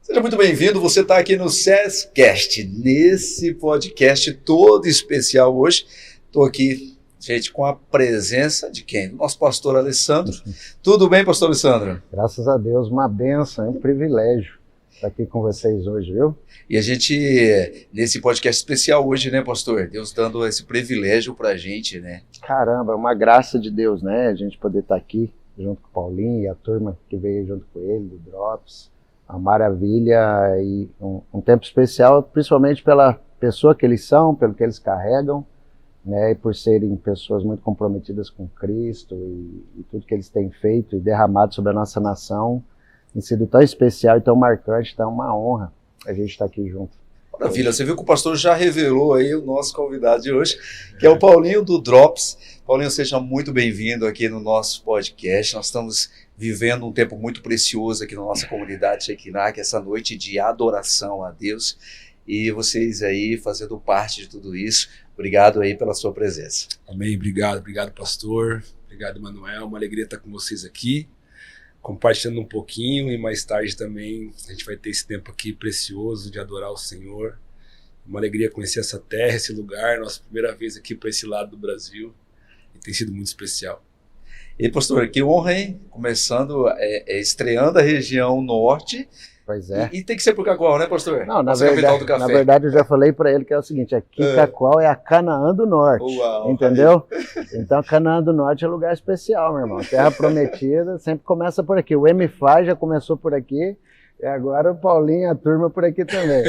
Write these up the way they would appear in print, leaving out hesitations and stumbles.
Seja muito bem-vindo, você está aqui no SESCast, nesse podcast todo especial hoje. Estou aqui, gente, com a presença de quem? Do nosso pastor Alessandro. Tudo bem, pastor Alessandro? Graças a Deus, uma bênção, é um privilégio estar aqui com vocês hoje, viu? E a gente, nesse podcast especial hoje, né, pastor? Deus dando esse privilégio para a gente, né? Caramba, é uma graça de Deus, né? A gente poder estar aqui junto com o Paulinho e a turma que veio junto com ele, do Drops. Uma maravilha e um tempo especial, principalmente pela pessoa que eles são, pelo que eles carregam, né, e por serem pessoas muito comprometidas com Cristo e tudo que eles têm feito e derramado sobre a nossa nação, tem sido tão especial e tão marcante, então é uma honra a gente estar aqui junto. Maravilha, você viu que o pastor já revelou aí o nosso convidado de hoje, que é o Paulinho do Drops. Paulinho, seja muito bem-vindo aqui no nosso podcast. Nós estamos vivendo um tempo muito precioso aqui na nossa comunidade Shekinah, que é essa noite de adoração a Deus. E vocês aí fazendo parte de tudo isso. Obrigado aí pela sua presença. Amém, obrigado pastor. Obrigado, Manuel. Uma alegria estar com vocês aqui, compartilhando um pouquinho, e mais tarde também a gente vai ter esse tempo aqui precioso de adorar o Senhor. Uma alegria conhecer essa terra, esse lugar, nossa primeira vez aqui para esse lado do Brasil, e tem sido muito especial. E pastor, que honra, hein? Começando, estreando a região norte. Pois é. E tem que ser por Cacoal, né, pastor? Não, na do verdade eu já falei para ele que é o seguinte, aqui Cacoal é a Canaã do Norte, Uau, entendeu? Então Canaã do Norte é lugar especial, meu irmão. Terra prometida, sempre começa por aqui. O MFI já começou por aqui, e agora o Paulinho e a turma por aqui também.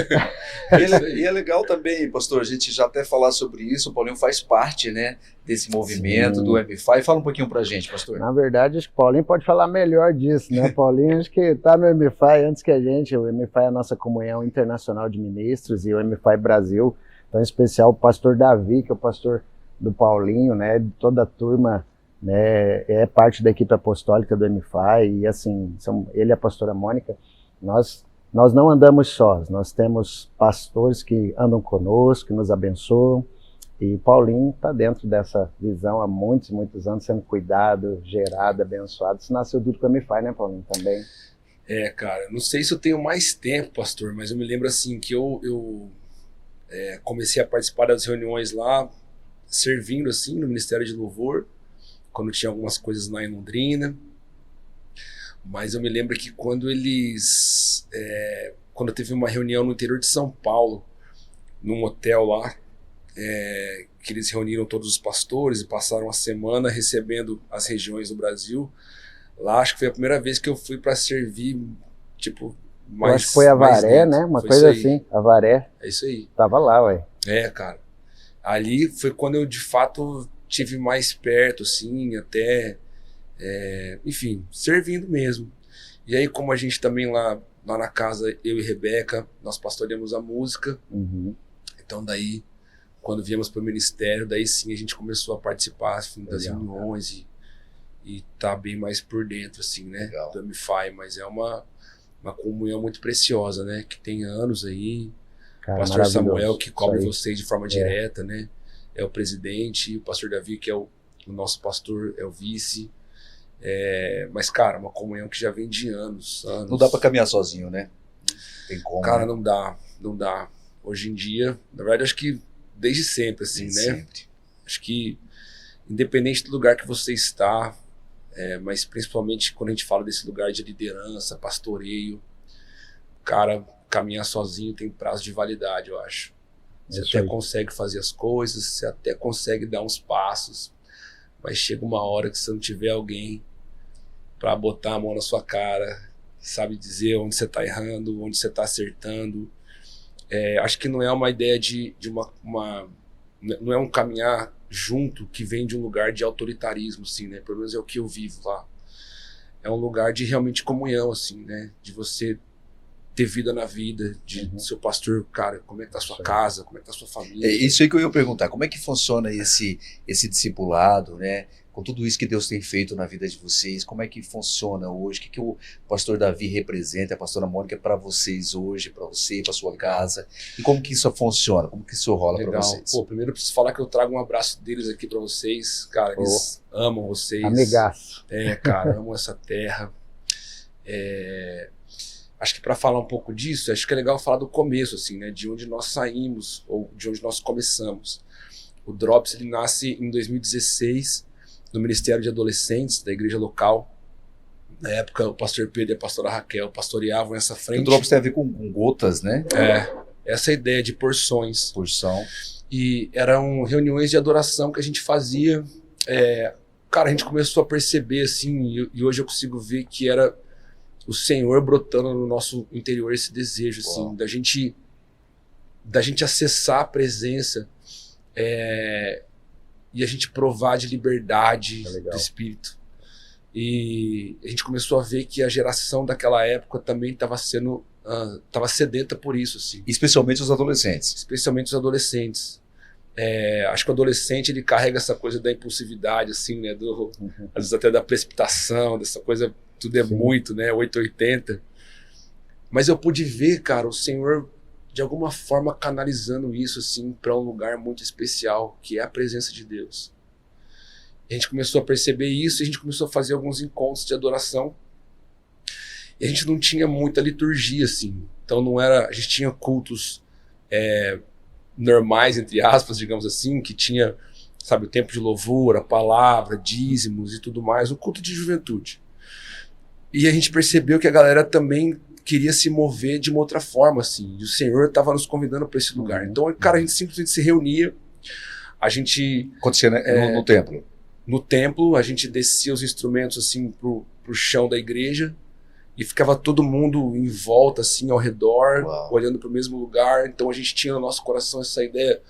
E é legal também, pastor, a gente já até falar sobre isso. O Paulinho faz parte, né, desse movimento. Sim. Do MFI. Fala um pouquinho pra gente, pastor. Na verdade, acho que o Paulinho pode falar melhor disso, né? Paulinho acho que tá no MFI antes que a gente. O MFI é a nossa comunhão internacional de ministros, e o MFI Brasil, então em especial o pastor Davi, que é o pastor do Paulinho, né, de toda a turma, né, é parte da equipe apostólica do MFI, e assim, ele e a pastora Mônica. Nós não andamos sós, nós temos pastores que andam conosco, que nos abençoam, e Paulinho está dentro dessa visão há muitos anos, sendo cuidado, gerado, abençoado. Isso nasceu tudo com a MFI, né, Paulinho, também? Cara, não sei se eu tenho mais tempo, pastor, mas eu me lembro assim que eu comecei a participar das reuniões lá, servindo assim no Ministério de Louvor, quando tinha algumas coisas lá em Londrina. Mas eu me lembro que quando teve uma reunião no interior de São Paulo, num hotel lá, que eles reuniram todos os pastores e passaram a semana recebendo as regiões do Brasil. Lá acho que foi a primeira vez que eu fui para servir, tipo, mais. Eu acho que foi Avaré, né? Uma coisa assim, Avaré. É isso aí. Tava lá, ué. Cara. Ali foi quando eu de fato tive mais perto, assim, até. Enfim, servindo mesmo. E aí, como a gente também lá na casa, eu e Rebeca, nós pastoreamos a música. Uhum. Então daí, quando viemos para o ministério, daí sim a gente começou a participar assim, das reuniões e tá bem mais por dentro, assim, né? Legal. Do MFI, mas é uma comunhão muito preciosa, né? Que tem anos aí. Cara, o pastor Samuel, que cobre vocês de forma direta, né? É o presidente, o pastor Davi, que é o nosso pastor, é o vice. Mas, cara, uma comunhão que já vem de anos. Não dá para caminhar sozinho, né? Tem como. Cara, né? não dá. Hoje em dia, na verdade, acho que desde sempre, assim, desde né? Sempre. Acho que, independente do lugar que você está, mas principalmente quando a gente fala desse lugar de liderança, pastoreio, cara, caminhar sozinho tem prazo de validade, eu acho. Você até consegue fazer as coisas, você até consegue dar uns passos, mas chega uma hora que se não tiver alguém para botar a mão na sua cara, sabe dizer onde você está errando, onde você está acertando. Acho que não é uma ideia de não é um caminhar junto que vem de um lugar de autoritarismo, assim, né? Pelo menos é o que eu vivo lá. É um lugar de realmente comunhão, assim, né? De você ter vida na vida, de seu pastor, cara, como é que tá a sua casa, como é que tá a sua família. É isso aí que eu ia perguntar, como é que funciona esse discipulado, né? Com tudo isso que Deus tem feito na vida de vocês, como é que funciona hoje? O que o pastor Davi representa, a pastora Mônica, para vocês hoje, para você, para sua casa? E como que isso funciona? Como que isso rola para vocês? Pô, primeiro eu preciso falar que eu trago um abraço deles aqui para vocês. Cara, eles amam vocês. Amigaço. Cara, amam essa terra. acho que para falar um pouco disso, acho que é legal falar do começo, assim, né? De onde nós saímos, ou de onde nós começamos. O Drops, ele nasce em 2016, no Ministério de Adolescentes da igreja local. Na época, o pastor Pedro e a pastora Raquel pastoreavam essa frente. O Drops tem a ver com gotas, né? Essa ideia de porções. Porção. E eram reuniões de adoração que a gente fazia. Cara, a gente começou a perceber, assim, e hoje eu consigo ver que era o Senhor brotando no nosso interior esse desejo, assim, da gente acessar a presença e a gente provar de liberdade do Espírito. E a gente começou a ver que a geração daquela época também estava sedenta por isso, assim. Especialmente os adolescentes. Especialmente os adolescentes. Acho que o adolescente, ele carrega essa coisa da impulsividade, assim, né? Às vezes até da precipitação, dessa coisa, tudo é muito, né? 880. Mas eu pude ver, cara, o Senhor, de alguma forma, canalizando isso, assim, para um lugar muito especial, que é a presença de Deus. A gente começou a perceber isso, e a gente começou a fazer alguns encontros de adoração. E a gente não tinha muita liturgia, assim. Então não era... A gente tinha cultos normais, entre aspas, digamos assim, que tinha, sabe, o tempo de louvor, a palavra, dízimos e tudo mais, um culto de juventude. E a gente percebeu que a galera também queria se mover de uma outra forma, assim. E o Senhor estava nos convidando para esse lugar. Então, cara, a gente simplesmente se reunia, a gente... Acontecia, né? No templo. No templo, a gente descia os instrumentos, assim, pro chão da igreja, e ficava todo mundo em volta, assim, ao redor, olhando para o mesmo lugar. Então a gente tinha no nosso coração essa ideia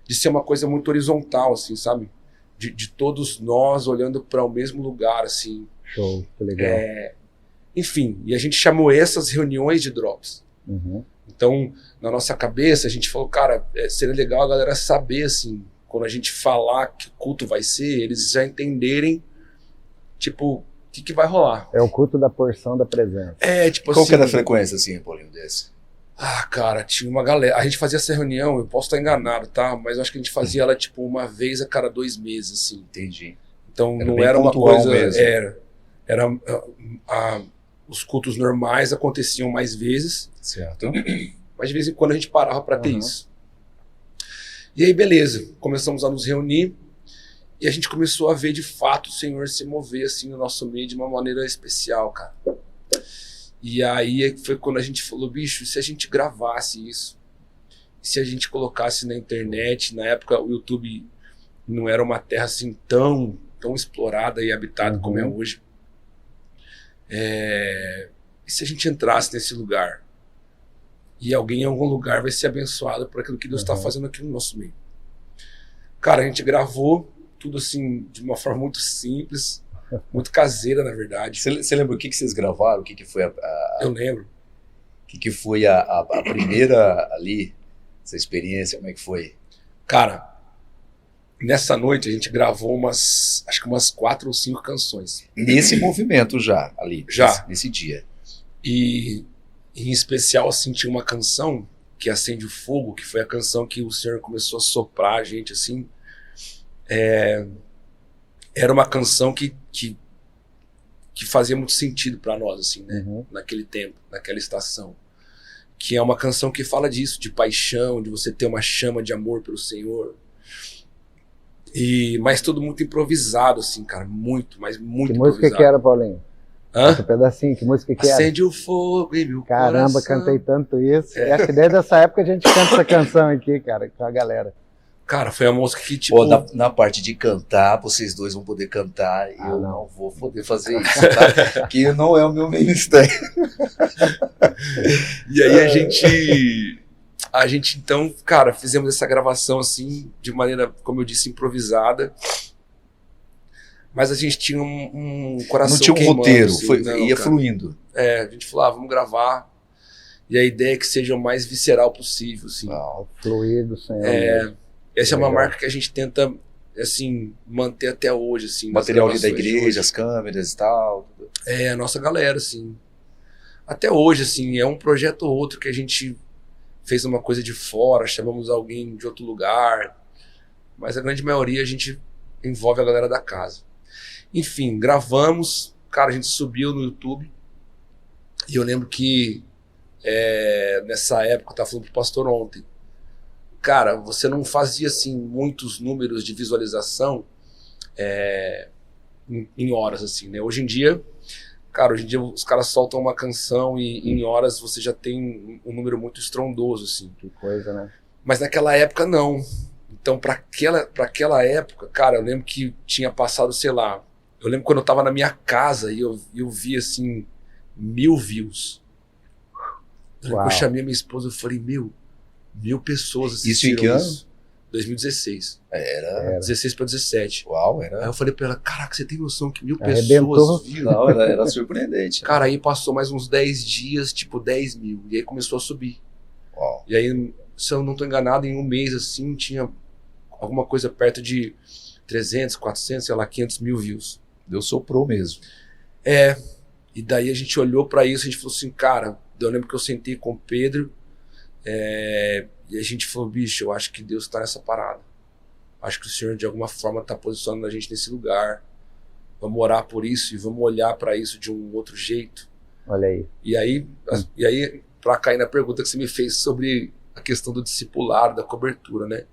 de ser uma coisa muito horizontal, assim, sabe? De todos nós olhando para o mesmo lugar, assim. Show, que legal. Enfim, e a gente chamou essas reuniões de Drops. Então, na nossa cabeça, a gente falou, cara, seria legal a galera saber, assim, quando a gente falar que culto vai ser, eles já entenderem, tipo... O que vai rolar? É o culto da porção da presença. Tipo Qual assim... que era a frequência, assim, Paulinho, desse? Cara, tinha uma galera... A gente fazia essa reunião, eu posso estar enganado, tá? Mas eu acho que a gente fazia ela, tipo, uma vez a cada 2 meses, assim. Entendi. Então era não era uma coisa... Mesmo. Os cultos normais aconteciam mais vezes. Certo. Mas de vez em quando a gente parava para ter isso. E aí, beleza. Começamos a nos reunir. E a gente começou a ver, de fato, o Senhor se mover, assim, no nosso meio de uma maneira especial, cara. E aí foi quando a gente falou, bicho, e se a gente gravasse isso? E se a gente colocasse na internet? Na época, o YouTube não era uma terra, assim, tão explorada e habitada como é hoje. E se a gente entrasse nesse lugar? E alguém em algum lugar vai ser abençoado por aquilo que Deus está fazendo aqui no nosso meio. Cara, a gente gravou tudo assim, de uma forma muito simples, muito caseira, na verdade. Você lembra o que vocês gravaram? O que foi Eu lembro. O que foi a primeira ali, essa experiência, como é que foi? Cara, nessa noite a gente gravou acho que umas 4 ou 5 canções. Nesse movimento já, ali, nesse dia. E em especial, assim, tinha uma canção que Acende o Fogo, que foi a canção que o Senhor começou a soprar a gente, assim. Era uma canção que fazia muito sentido para nós, assim, né? Naquele tempo, naquela estação. Que é uma canção que fala disso, de paixão, de você ter uma chama de amor pelo Senhor. Mas tudo muito improvisado, assim, cara. Muito, mas muito improvisado. Que música que era, Paulinho? Esse pedacinho, que música que era? Acende o fogo em meu Caramba, coração. cantei tanto isso. E acho que desde essa época a gente canta essa canção aqui, cara, com a galera. Cara, foi a música que, tipo... na parte de cantar, vocês dois vão poder cantar e eu não vou poder fazer isso, tá? Que não é o meu ministério. E aí a gente então, cara, fizemos essa gravação assim, de maneira, como eu disse, improvisada. Mas a gente tinha um coração não tinha um roteiro, assim, ia fluindo. A gente falou, vamos gravar. E a ideia é que seja o mais visceral possível, assim. Fluir do Senhor. Essa é uma marca que a gente tenta, assim, manter até hoje, assim. O material ali da igreja, as câmeras e tal. A nossa galera, assim. Até hoje, assim, é um projeto ou outro que a gente fez uma coisa de fora, chamamos alguém de outro lugar. Mas a grande maioria a gente envolve a galera da casa. Enfim, gravamos. Cara, a gente subiu no YouTube. E eu lembro que nessa época, eu tava falando pro pastor ontem, cara, você não fazia assim muitos números de visualização em horas, assim, né? Hoje em dia, cara, os caras soltam uma canção e em horas você já tem um número muito estrondoso, assim. Que coisa, né? Mas naquela época, não. Então, pra aquela época, cara, eu lembro que tinha passado, sei lá, eu lembro quando eu tava na minha casa e eu vi, assim, 1000 views. Eu chamei a minha esposa e falei, 1000 pessoas assistiram isso. Em que ano? Isso. 2016. Era 16 para 17. Uau, era. Aí eu falei pra ela, caraca, você tem noção que 1000 Arrebentou. pessoas viram? Não, era surpreendente. Cara, aí passou mais uns 10 dias, tipo 10 mil. E aí começou a subir. Uau. E aí, se eu não tô enganado, em um mês assim, tinha alguma coisa perto de 300, 400, sei lá, 500 mil views. Deus soprou mesmo. E daí a gente olhou pra isso, a gente falou assim, cara, eu lembro que eu sentei com o Pedro, e a gente falou, bicho, eu acho que Deus tá nessa parada. Acho que o Senhor de alguma forma tá posicionando a gente nesse lugar. Vamos orar por isso e vamos olhar pra isso de um outro jeito. Olha aí. E aí pra cair na pergunta que você me fez sobre a questão do discipulado, da cobertura, né?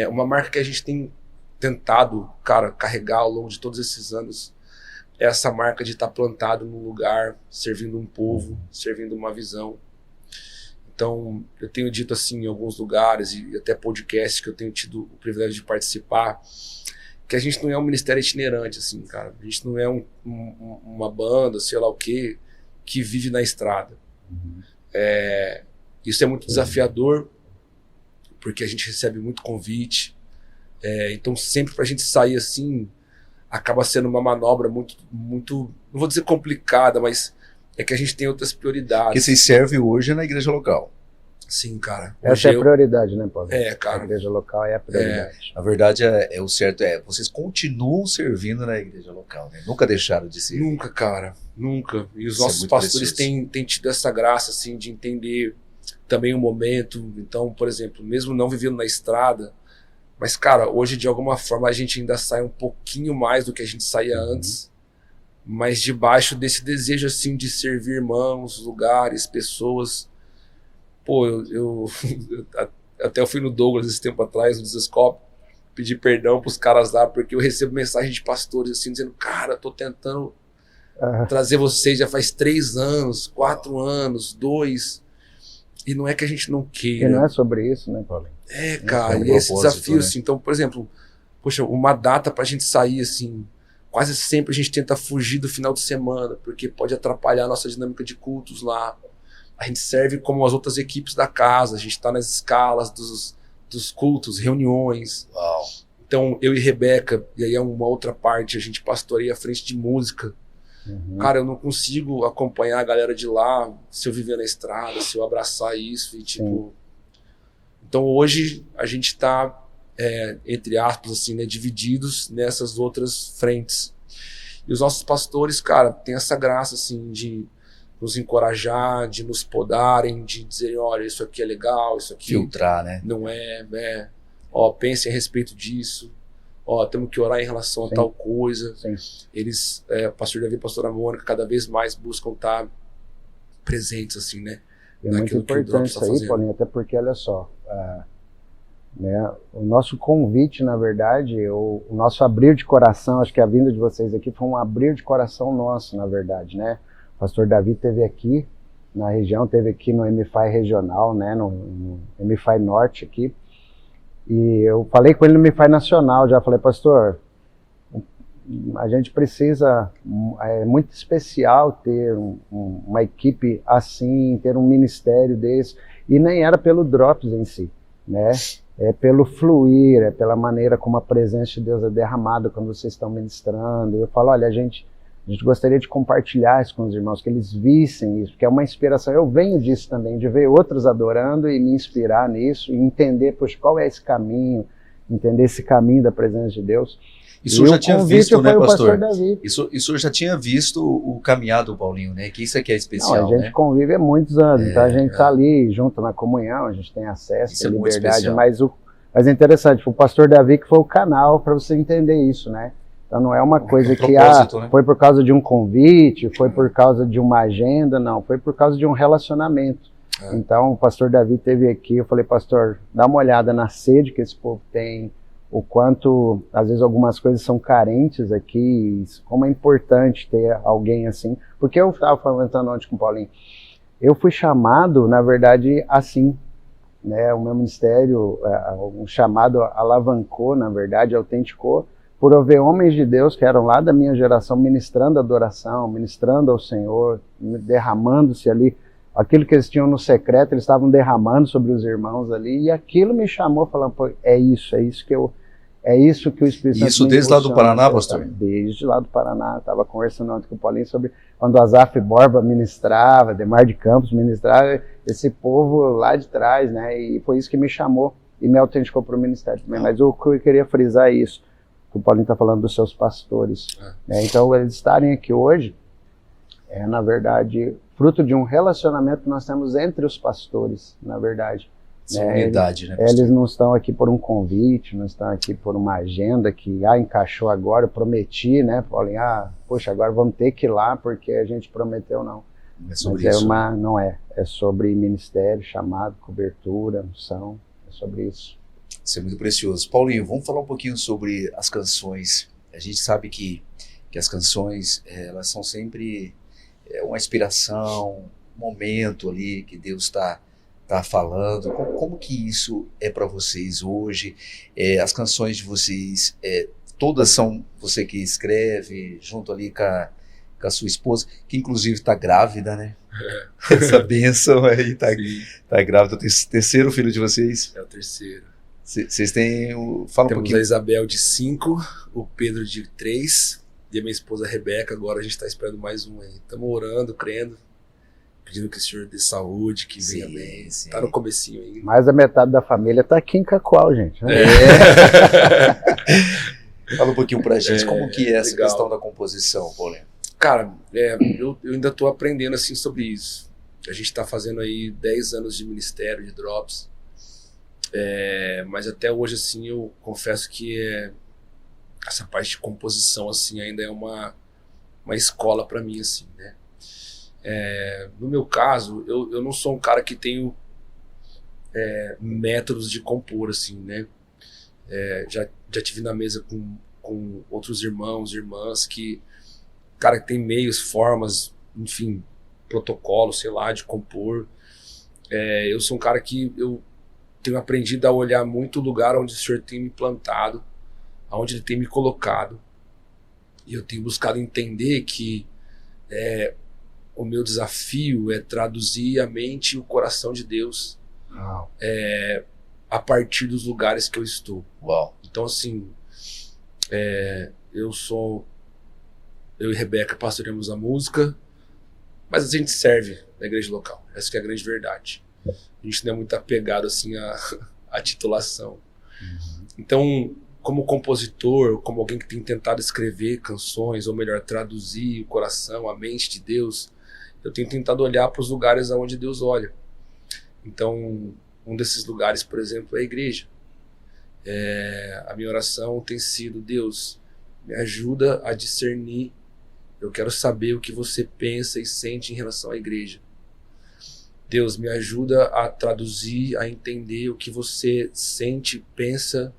Uma marca que a gente tem tentado, cara, carregar ao longo de todos esses anos é essa marca de estar plantado num lugar, servindo um povo, servindo uma visão. Então, eu tenho dito assim em alguns lugares e até podcasts que eu tenho tido o privilégio de participar, que a gente não é um ministério itinerante, assim, cara. A gente não é uma banda, sei lá o quê, que vive na estrada. Isso é muito desafiador, porque a gente recebe muito convite. Então, sempre pra gente sair assim, acaba sendo uma manobra muito, não vou dizer complicada, mas é que a gente tem outras prioridades. Porque vocês servem hoje na igreja local. Sim, cara. Essa é a prioridade, né, Paulo? Cara. A igreja local é a prioridade. Na verdade, o certo vocês continuam servindo na igreja local, né? Nunca deixaram de ser. Nunca, cara. Nunca. E os Isso nossos pastores têm tido essa graça, assim, de entender também o momento. Então, por exemplo, mesmo não vivendo na estrada, mas, cara, hoje, de alguma forma, a gente ainda sai um pouquinho mais do que a gente saía antes, mas debaixo desse desejo, assim, de servir irmãos, lugares, pessoas. Pô, eu até eu fui no Douglas esse tempo atrás, no Desescope, pedi perdão pros caras lá, porque eu recebo mensagem de pastores, assim, dizendo, cara, eu tô tentando trazer vocês já faz 3 anos, 4 anos, 2, e não é que a gente não queira. E não é sobre isso, né, Paulo? Cara, e esse desafio, né? Assim, então, por exemplo, poxa, uma data pra gente sair, assim, quase sempre a gente tenta fugir do final de semana, porque pode atrapalhar a nossa dinâmica de cultos lá. A gente serve como as outras equipes da casa, a gente está nas escalas dos cultos, reuniões. Uau. Então, eu e Rebeca, e aí é uma outra parte, a gente pastoreia a frente de música. Cara, eu não consigo acompanhar a galera de lá se eu viver na estrada, se eu abraçar isso e tipo... Então, hoje, a gente está, entre aspas, assim, né, divididos nessas outras frentes. E os nossos pastores, cara, têm essa graça, assim, de nos encorajar, de nos podarem, de dizerem, olha, isso aqui é legal, isso aqui... Filtrar, né? Não é. Ó, pensem a respeito disso. Ó, temos que orar em relação a tal coisa. Sim. Eles, o pastor Davi e a pastora Mônica, cada vez mais buscam estar presentes, assim, né? É muito importante isso aí, Paulinho, até porque, olha só, né, o nosso convite, na verdade, o nosso abrir de coração, acho que a vinda de vocês aqui foi um abrir de coração nosso, na verdade, né? O pastor Davi esteve aqui na região, esteve aqui no MFI regional, né, no MFI Norte aqui, e eu falei com ele no MFI nacional, já falei, pastor, a gente precisa, é muito especial ter uma equipe assim, ter um ministério desse, e nem era pelo Drops em si, né? É pelo fluir, é pela maneira como a presença de Deus é derramada quando vocês estão ministrando. Eu falo, olha, a gente gostaria de compartilhar isso com os irmãos, que eles vissem isso, porque é uma inspiração. Eu venho disso também, de ver outros adorando e me inspirar nisso, e entender, poxa, qual é esse caminho, entender esse caminho da presença de Deus. Isso eu já tinha visto, né, pastor? Davi. Isso eu já tinha visto o caminhar do Paulinho, né? Que isso aqui é especial, não, a gente convive há muitos anos, então a gente está ali junto na comunhão, a gente tem acesso, isso tem liberdade, mas é interessante, foi o pastor Davi que foi o canal para você entender isso, né? Então não é uma coisa que né? Foi por causa de um convite, foi por causa de uma agenda, não, foi por causa de um relacionamento. Então o pastor Davi esteve aqui, eu falei, pastor, dá uma olhada na sede que esse povo tem, o quanto, às vezes, algumas coisas são carentes aqui, como é importante ter alguém assim. Porque eu estava comentando ontem com o Paulinho, eu fui chamado, na verdade, assim, né? O meu ministério, um chamado alavancou, na verdade, autenticou, por eu ver homens de Deus que eram lá da minha geração ministrando adoração, ministrando ao Senhor, derramando-se ali. Aquilo que eles tinham no secreto, eles estavam derramando sobre os irmãos ali, e aquilo me chamou, falando, pô, é isso que o Espírito Santo. Isso desde lá do Paraná, pastor? Desde lá do Paraná, estava conversando ontem com o Paulinho sobre quando o Azaf Borba ministrava, Demar de Campos ministrava, esse povo lá de trás, né, e foi isso que me chamou e me autenticou para o ministério também. Mas o que eu queria frisar é isso, que o Paulinho está falando dos seus pastores, né? Então eles estarem aqui hoje, na verdade, fruto de um relacionamento que nós temos entre os pastores, na verdade. Essa unidade, né? Eles não estão aqui por um convite, não estão aqui por uma agenda que, encaixou agora, eu prometi, né, Paulinho, poxa, agora vamos ter que ir lá porque a gente prometeu, não. É sobre Mas isso. não é sobre ministério, chamado, cobertura, unção, é sobre isso. Isso é muito precioso. Paulinho, vamos falar um pouquinho sobre as canções. A gente sabe que as canções, elas são sempre uma inspiração, um momento ali que Deus está falando. Como que isso é para vocês hoje? As canções de vocês, todas são você que escreve, junto ali com a sua esposa, que inclusive está grávida, né? Essa bênção aí, tá grávida. O terceiro filho de vocês? É o terceiro. Vocês têm fala um pouquinho. Temos a Isabel de 5, o Pedro de 3 e a minha esposa Rebeca. Agora a gente está esperando mais um aí. Estamos orando, crendo, pedindo que o Senhor dê saúde, que venha bem. Tá no comecinho aí. Mais da metade da família tá aqui em Cacoal, gente. Né? Fala um pouquinho pra gente, como que é essa legal. questão da composição, Paulinho? Cara, eu ainda tô aprendendo assim sobre isso. A gente tá fazendo aí 10 anos de ministério de Drops. Mas até hoje, assim, eu confesso que essa parte de composição, assim, ainda é uma escola para mim, assim, né? No meu caso, eu não sou um cara que tenho métodos de compor, assim, né? Já tive na mesa com outros irmãos, irmãs que, cara, tem meios, formas, enfim, protocolos, sei lá, de compor. Eu sou um cara que eu tenho aprendido a olhar muito o lugar onde o Senhor tem me plantado, aonde Ele tem me colocado. E eu tenho buscado entender que o meu desafio é traduzir a mente e o coração de Deus a partir dos lugares que eu estou. Uau. Então, assim, eu e Rebeca pastoreamos a música, mas a gente serve na igreja local. Essa que é a grande verdade. A gente não é muito apegado assim à titulação. Então, como compositor, como alguém que tem tentado escrever canções, ou melhor, traduzir o coração, a mente de Deus, eu tenho tentado olhar para os lugares aonde Deus olha. Então, um desses lugares, por exemplo, é a igreja. A minha oração tem sido: Deus, me ajuda a discernir. Eu quero saber o que você pensa e sente em relação à igreja. Deus, me ajuda a traduzir, a entender o que você sente, pensa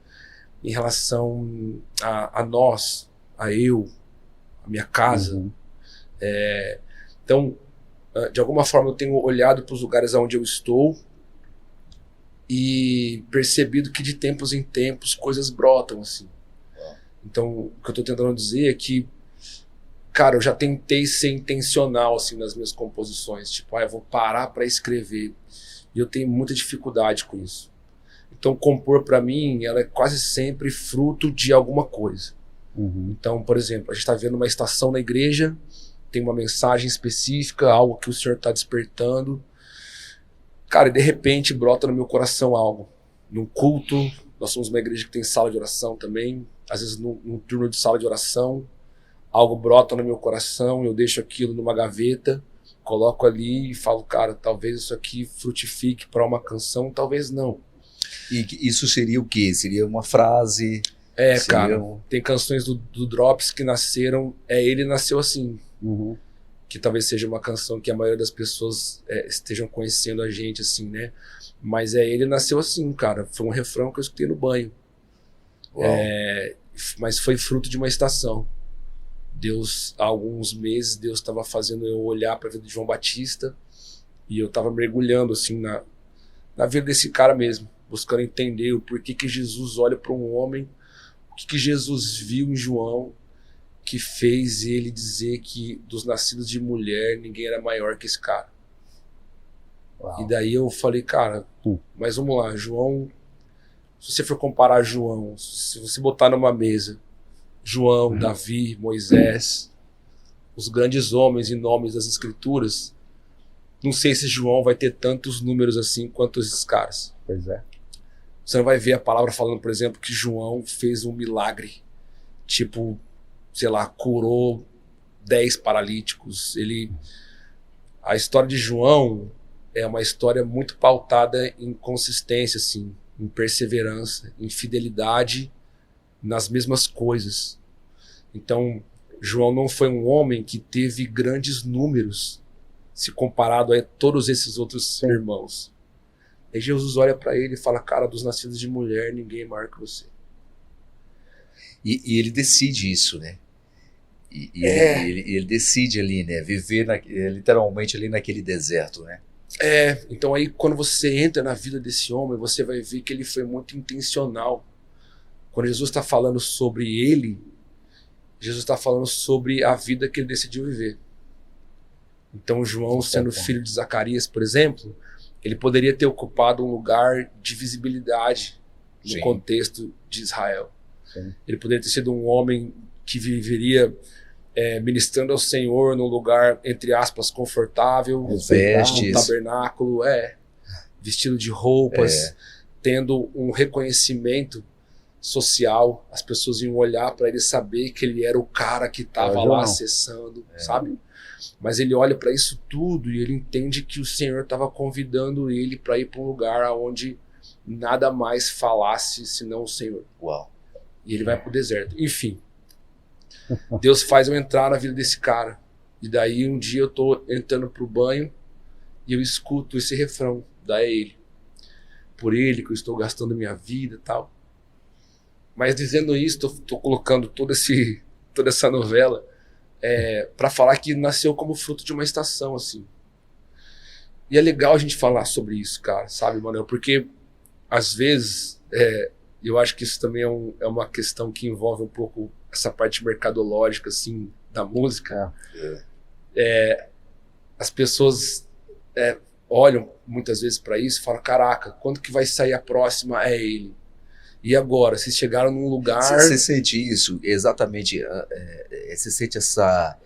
em relação a nós, a eu, a minha casa. Então, de alguma forma eu tenho olhado para os lugares onde eu estou e percebido que de tempos em tempos coisas brotam, assim. Então, o que eu estou tentando dizer é que, cara, eu já tentei ser intencional, assim, nas minhas composições. Tipo, eu vou parar para escrever. E eu tenho muita dificuldade com isso. Então, compor para mim, ela é quase sempre fruto de alguma coisa. Então, por exemplo, a gente está vendo uma estação na igreja, tem uma mensagem específica, algo que o Senhor está despertando. Cara, e de repente brota no meu coração algo. Num culto, nós somos uma igreja que tem sala de oração também. Às vezes, num turno de sala de oração, algo brota no meu coração, eu deixo aquilo numa gaveta, coloco ali e falo, cara, talvez isso aqui frutifique para uma canção, talvez não. E isso seria o quê? Seria uma frase? Cara, tem canções do Drops que nasceram, ele nasceu assim. Que talvez seja uma canção que a maioria das pessoas estejam conhecendo a gente, assim, né? Mas ele nasceu assim, cara. Foi um refrão que eu escutei no banho. Mas foi fruto de uma estação. Deus, há alguns meses, Deus estava fazendo eu olhar para a vida de João Batista e eu estava mergulhando, assim, na vida desse cara mesmo, buscando entender o porquê que Jesus olha para um homem, o que Jesus viu em João, que fez ele dizer que dos nascidos de mulher ninguém era maior que esse cara. Uau. E daí eu falei, cara, mas vamos lá, João, se você for comparar João, se você botar numa mesa João, Davi, Moisés, os grandes homens e nomes das escrituras, não sei se João vai ter tantos números assim quanto esses caras. Pois é. Você não vai ver a palavra falando, por exemplo, que João fez um milagre, tipo, sei lá, curou 10 paralíticos. A história de João é uma história muito pautada em consistência, assim, em perseverança, em fidelidade nas mesmas coisas. Então, João não foi um homem que teve grandes números se comparado a todos esses outros irmãos. Aí Jesus olha para ele e fala, cara, dos nascidos de mulher, ninguém é maior que você. E ele decide isso, né? Ele decide ali, né? Viver literalmente ali naquele deserto, né? Então aí quando você entra na vida desse homem, você vai ver que ele foi muito intencional. Quando Jesus está falando sobre ele, Jesus está falando sobre a vida que ele decidiu viver. Então João, sendo filho de Zacarias, por exemplo, ele poderia ter ocupado um lugar de visibilidade no contexto de Israel. Sim. Ele poderia ter sido um homem que viveria ministrando ao Senhor num lugar, entre aspas, confortável, com vestes, um tabernáculo, vestido de roupas, tendo um reconhecimento social, as pessoas iam olhar para ele, saber que ele era o cara que estava lá acessando, sabe? Mas ele olha para isso tudo e ele entende que o Senhor estava convidando ele para ir para um lugar onde nada mais falasse senão o Senhor. Uau. E ele vai para o deserto. Enfim, Deus faz eu entrar na vida desse cara. E daí um dia eu tô entrando pro banho e eu escuto esse refrão, da ele. Por ele que eu estou gastando minha vida e tal. Mas dizendo isso, tô colocando toda essa novela para falar que nasceu como fruto de uma estação, assim. E é legal a gente falar sobre isso, cara, sabe, Manuel? Porque às vezes eu acho que isso também é uma questão que envolve um pouco essa parte mercadológica, assim, da música. As pessoas olham muitas vezes para isso e falam, caraca, quando que vai sair a próxima? É ele. E agora? Vocês chegaram num lugar... Você sente isso, exatamente. Você sente essa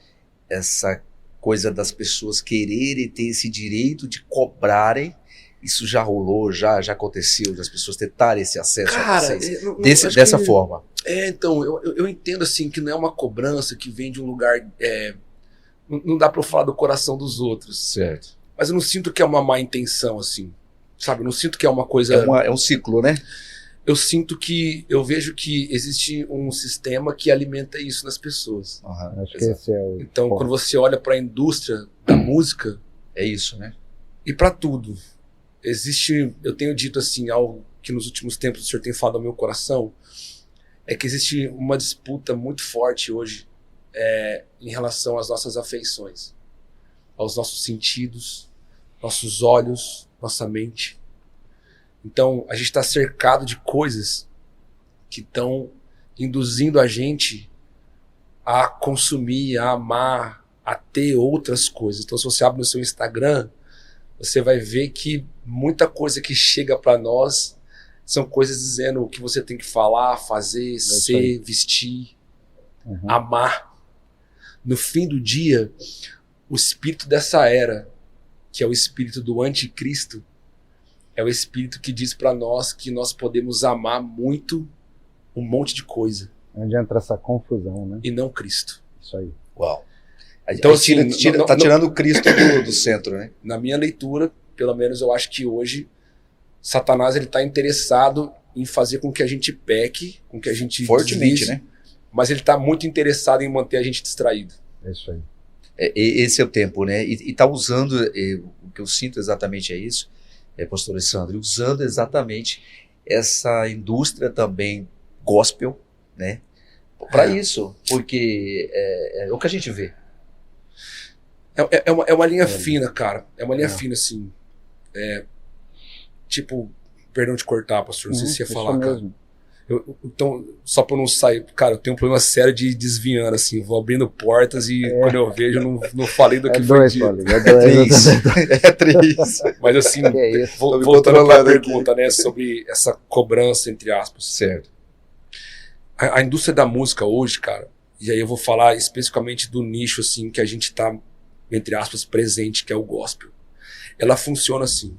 coisa das pessoas quererem ter esse direito de cobrarem. Isso já rolou, já aconteceu, das pessoas tentarem esse acesso a vocês dessa forma. Então, eu entendo assim que não é uma cobrança que vem de um lugar... não dá para eu falar do coração dos outros. Certo. Mas eu não sinto que é uma má intenção, assim. Sabe? Eu não sinto que é uma coisa... É um ciclo, né? Eu vejo que existe um sistema que alimenta isso nas pessoas. Acho que esse é o Então, quando você olha para a indústria da música... É isso, né? E para tudo. Eu tenho dito assim, algo que nos últimos tempos o Senhor tem falado ao meu coração, é que existe uma disputa muito forte hoje em relação às nossas afeições, aos nossos sentidos, nossos olhos, nossa mente. Então, a gente está cercado de coisas que estão induzindo a gente a consumir, a amar, a ter outras coisas. Então, se você abre no seu Instagram, você vai ver que muita coisa que chega para nós são coisas dizendo o que você tem que falar, fazer, ser, vestir, amar. No fim do dia, o espírito dessa era, que é o espírito do anticristo, é o espírito que diz para nós que nós podemos amar muito um monte de coisa. Onde entra essa confusão, né? E não Cristo. Isso aí. Uau. Então, assim, tá tirando o Cristo do centro, né? Na minha leitura, pelo menos eu acho que hoje, Satanás ele tá interessado em fazer com que a gente peque, com que a gente fortemente, deslize, né? mas ele está muito interessado em manter a gente distraído. É isso aí. Esse é o tempo, né? E tá usando, o que eu sinto exatamente é isso, pastor Alessandro, usando exatamente essa indústria também gospel, né? Para isso, porque é o que a gente vê. É uma linha fina, cara. É uma linha fina, assim. Tipo, perdão de cortar, pastor, não sei se ia falar, cara. Mesmo. Então, só pra eu não sair, cara, eu tenho um problema sério de ir desviando, assim, vou abrindo portas e quando eu vejo, não falei do que foi dito. É triste. Mas assim, isso? voltando pra pergunta, né, sobre essa cobrança, entre aspas. Certo. A indústria da música hoje, cara, e aí eu vou falar especificamente do nicho, assim, que a gente tá, entre aspas, presente, que é o gospel. Ela funciona assim.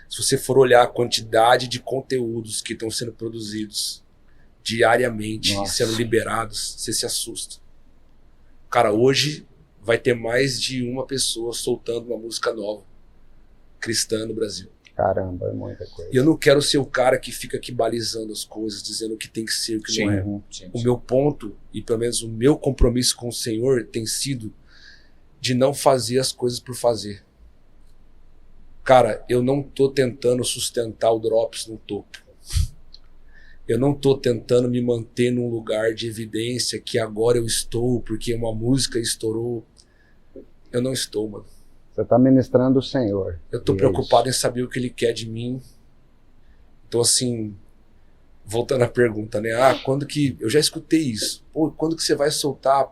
Se você for olhar a quantidade de conteúdos que estão sendo produzidos diariamente e sendo liberados, você se assusta. Cara, hoje vai ter mais de uma pessoa soltando uma música nova, cristã no Brasil. Caramba, é muita coisa. E eu não quero ser o cara que fica aqui balizando as coisas, dizendo o que tem que ser, o que não é. Sim. O meu ponto, e pelo menos o meu compromisso com o Senhor, tem sido de não fazer as coisas por fazer. Cara, eu não tô tentando sustentar o Drops no topo. Eu não tô tentando me manter num lugar de evidência que agora eu estou porque uma música estourou. Eu não estou, mano. Você tá ministrando o Senhor. Eu tô preocupado em saber o que Ele quer de mim. Então, assim, voltando à pergunta, né? Quando que... Eu já escutei isso. Pô, quando que você vai soltar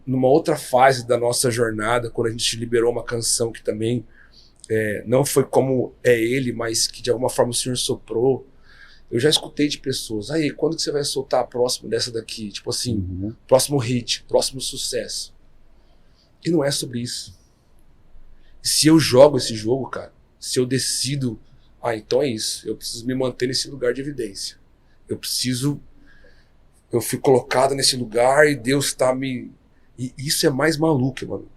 numa outra fase da nossa jornada, quando a gente liberou uma canção que também... não foi como ele, mas que de alguma forma o Senhor soprou. Eu já escutei de pessoas, aí, quando que você vai soltar a próxima dessa daqui? Tipo assim, próximo hit, próximo sucesso. E não é sobre isso. E se eu jogo esse jogo, cara, se eu decido, então é isso, eu preciso me manter nesse lugar de evidência. Eu fui colocado nesse lugar e Deus tá me... E isso é mais maluco, mano.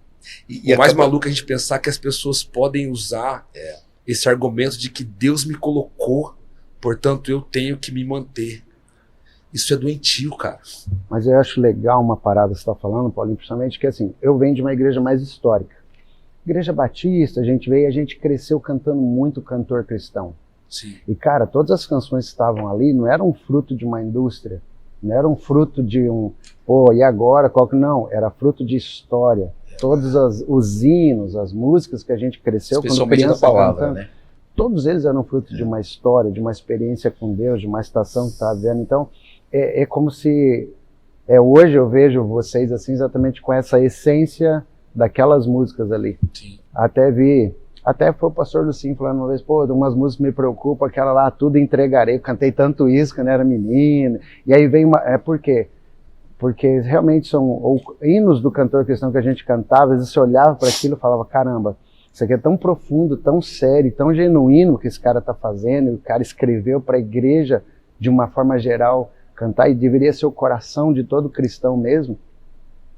E o mais maluco é a gente pensar que as pessoas podem usar esse argumento de que Deus me colocou, portanto eu tenho que me manter. Isso é doentio, cara. Mas eu acho legal uma parada que você está falando, Paulinho, principalmente que assim, eu venho de uma igreja mais histórica. Igreja Batista, a gente cresceu cantando muito cantor cristão. Sim. E cara, todas as canções que estavam ali não eram fruto de uma indústria, não eram fruto de e agora? Não, era fruto de história. Todos os hinos, as músicas que a gente cresceu quando criança cantando, né? Todos eles eram fruto de uma história, de uma experiência com Deus, de uma estação que estava vendo. Então, é como se... hoje eu vejo vocês assim exatamente com essa essência daquelas músicas ali. Sim. Até foi o pastor Lucim falando uma vez, umas músicas me preocupam, aquela lá, Tudo Entregarei, eu cantei tanto isso quando era menina. E aí vem por quê? Porque realmente são hinos do cantor cristão que a gente cantava, às vezes você olhava para aquilo e falava, caramba, isso aqui é tão profundo, tão sério, tão genuíno que esse cara está fazendo, e o cara escreveu para a igreja de uma forma geral cantar, e deveria ser o coração de todo cristão mesmo.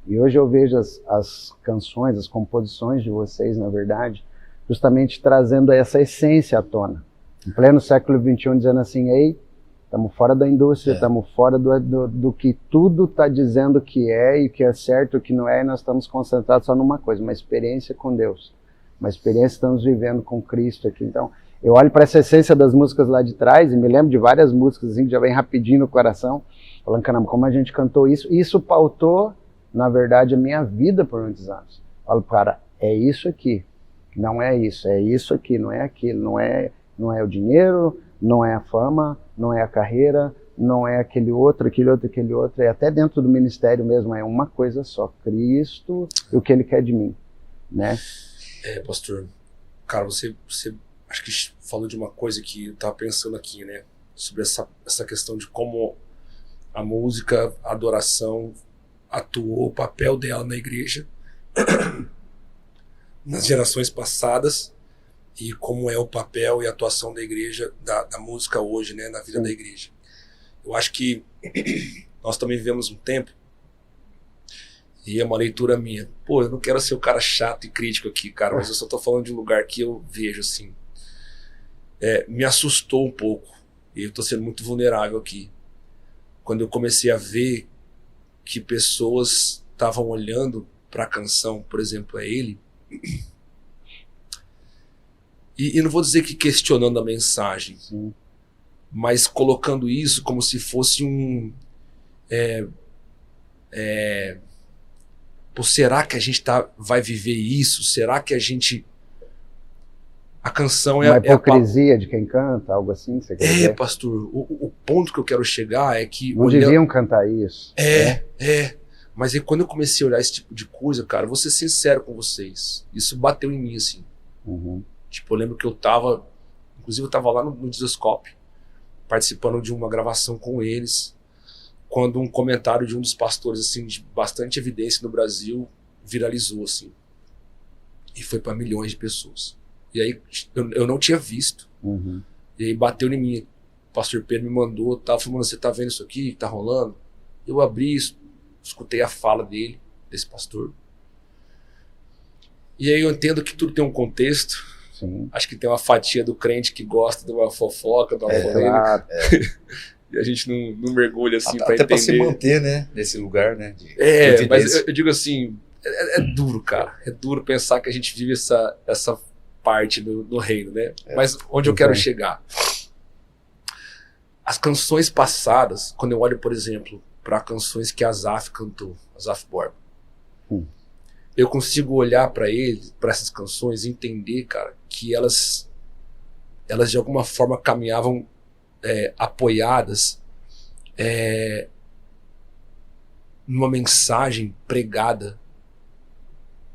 E hoje eu vejo as canções, as composições de vocês, na verdade, justamente trazendo essa essência à tona. Em pleno século XXI, dizendo assim, ei, estamos fora da indústria, estamos fora do que tudo está dizendo que é, e o que é certo, o que não é, e nós estamos concentrados só numa coisa, uma experiência com Deus. Uma experiência que estamos vivendo com Cristo aqui. Então, eu olho para essa essência das músicas lá de trás, e me lembro de várias músicas assim, que já vem rapidinho no coração, falando, caramba, como a gente cantou isso. Isso pautou, na verdade, a minha vida por muitos anos. Eu falo, cara, é isso aqui, não é isso aqui, não é aquilo, não é o dinheiro, não é a fama, não é a carreira, não é aquele outro, e até dentro do ministério mesmo é uma coisa só, Cristo e o que Ele quer de mim, né? Pastor, cara, você acho que falou de uma coisa que eu tava pensando aqui, né? Sobre essa questão de como a música, a adoração atuou, o papel dela na igreja nas gerações passadas, e como é o papel e a atuação da igreja, da música hoje, né, na vida da igreja. Eu acho que nós também vivemos um tempo, e é uma leitura minha. Eu não quero ser o cara chato e crítico aqui, cara, mas eu só tô falando de um lugar que eu vejo, assim. Me assustou um pouco. E eu tô sendo muito vulnerável aqui. Quando eu comecei a ver que pessoas estavam olhando para a canção, por exemplo, é ele, e não vou dizer que questionando a mensagem, Sim. mas colocando isso como se fosse um... Pô, será que a gente vai viver isso? Será que a gente... A canção Uma hipocrisia de quem canta, algo assim, você quer dizer? pastor, o ponto que eu quero chegar é que... Não deviam cantar isso. Mas aí quando eu comecei a olhar esse tipo de coisa, cara, vou ser sincero com vocês, isso bateu em mim, assim. Uhum. Tipo, eu lembro que inclusive eu tava lá no Dizascope, participando de uma gravação com eles, quando um comentário de um dos pastores, assim, de bastante evidência no Brasil, viralizou, assim. E foi para milhões de pessoas. E aí eu não tinha visto. Uhum. E aí bateu em mim. O pastor Pedro me mandou, falou, mano, você tá vendo isso aqui que tá rolando? Eu abri isso, escutei a fala dele, desse pastor. E aí eu entendo que tudo tem um contexto. Sim. Acho que tem uma fatia do crente que gosta de uma fofoca, de uma polêmica. Claro. E a gente não mergulha assim para Até entender. para se manter, né, nesse lugar, né? De Mas evidência. eu digo assim, é duro, cara. É duro pensar que a gente vive essa parte do reino, né? Mas onde eu quero chegar? As canções passadas, quando eu olho, por exemplo, para canções que Asaf cantou, Asaf Borba, eu consigo olhar para essas canções e entender, cara, que elas de alguma forma caminhavam apoiadas numa mensagem pregada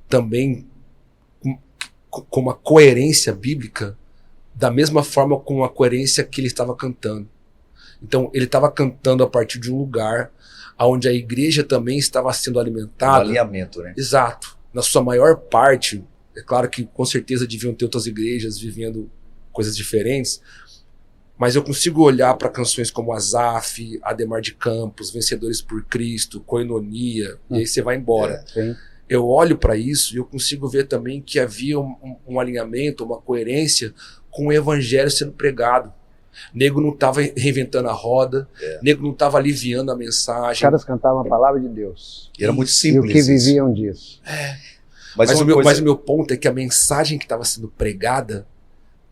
também com uma coerência bíblica, da mesma forma com a coerência que ele estava cantando. Então, ele estava cantando a partir de um lugar onde a igreja também estava sendo alimentada. Um alinhamento, né? Exato. Na sua maior parte, é claro que com certeza deviam ter outras igrejas vivendo coisas diferentes, mas eu consigo olhar para canções como Asaf, Ademar de Campos, Vencedores por Cristo, Koinonia, e aí você vai embora. Sim. Eu olho para isso e eu consigo ver também que havia um alinhamento, uma coerência com o evangelho sendo pregado. Nego não estava reinventando a roda, nego não estava aliviando a mensagem. Os caras cantavam a palavra de Deus. E era muito E simples. o que viviam disso. Mas o meu ponto é que a mensagem que estava sendo pregada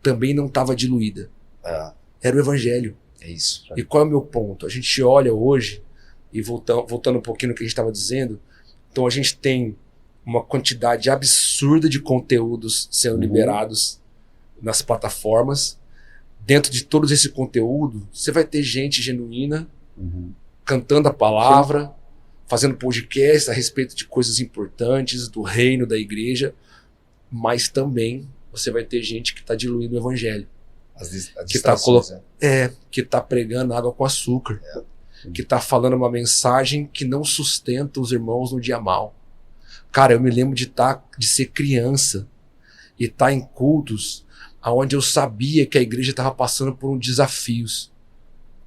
também não estava diluída. Era o evangelho. É isso. E qual é o meu ponto? A gente olha hoje, e voltando um pouquinho no que a gente estava dizendo, então a gente tem uma quantidade absurda de conteúdos sendo liberados nas plataformas. Dentro de todo esse conteúdo, você vai ter gente genuína, cantando a palavra, fazendo podcast a respeito de coisas importantes, do reino, da igreja, mas também você vai ter gente que está diluindo o evangelho. Que está pregando água com açúcar, que está falando uma mensagem que não sustenta os irmãos no dia mal. Cara, eu me lembro de ser criança e estar em cultos onde eu sabia que a igreja estava passando por desafios,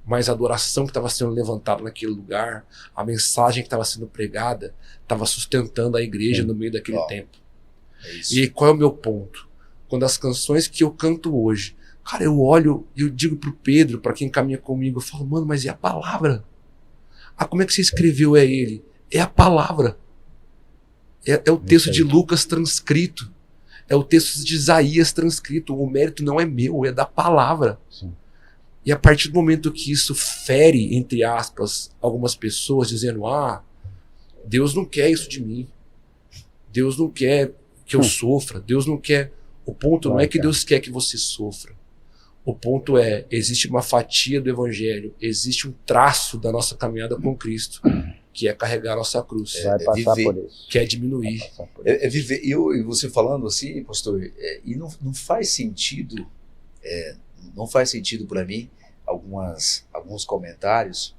mas a adoração que estava sendo levantada naquele lugar, a mensagem que estava sendo pregada, estava sustentando a igreja no meio daquele tempo. E qual é o meu ponto? Quando as canções que eu canto hoje, cara, eu olho e eu digo pro Pedro, para quem caminha comigo, eu falo, mano, mas é a palavra. Como é que você escreveu ele? É a palavra. É o texto de Lucas transcrito. É o texto de Isaías transcrito. O mérito não é meu, é da palavra. Sim. E a partir do momento que isso fere, entre aspas, algumas pessoas dizendo, Deus não quer isso de mim. Deus não quer que eu sofra. Deus não quer... O ponto não é que Deus quer que você sofra. O ponto é, existe uma fatia do evangelho, existe um traço da nossa caminhada com Cristo, que é carregar a nossa cruz. Vai passar viver, por isso. Que é diminuir. É viver. E você falando assim, pastor, e não faz sentido, não faz sentido para mim alguns comentários,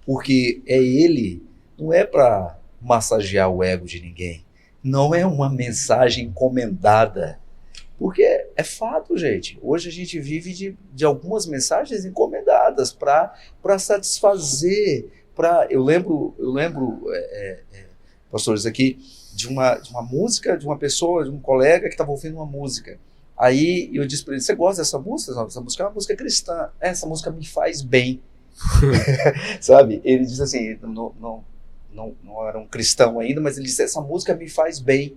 porque ele não é para massagear o ego de ninguém, não é uma mensagem encomendada, porque é fato, gente. Hoje a gente vive de algumas mensagens encomendadas para satisfazer. Eu lembro pastores aqui, de uma música, de uma pessoa, de um colega que estava ouvindo uma música. Aí eu disse para ele, você gosta dessa música? Essa música é uma música cristã. Essa música me faz bem. Sabe? Ele disse assim, não era um cristão ainda, mas ele disse, essa música me faz bem.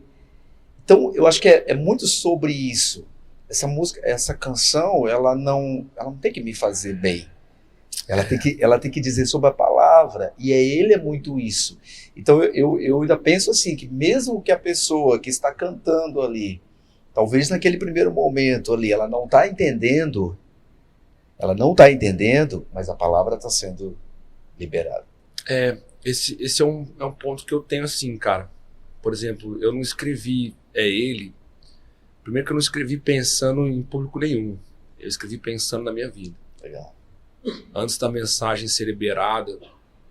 Então, eu acho que é muito sobre isso. Essa música, essa canção, ela não tem que me fazer bem. Ela tem que dizer sobre a palavra. E ele é muito isso. Então, eu ainda penso assim, que mesmo que a pessoa que está cantando ali, talvez naquele primeiro momento ali, ela não está entendendo, mas a palavra está sendo liberada. Esse é um ponto que eu tenho assim, cara. Por exemplo, eu não escrevi ele. Primeiro que eu não escrevi pensando em público nenhum. Eu escrevi pensando na minha vida. Legal. Antes da mensagem ser liberada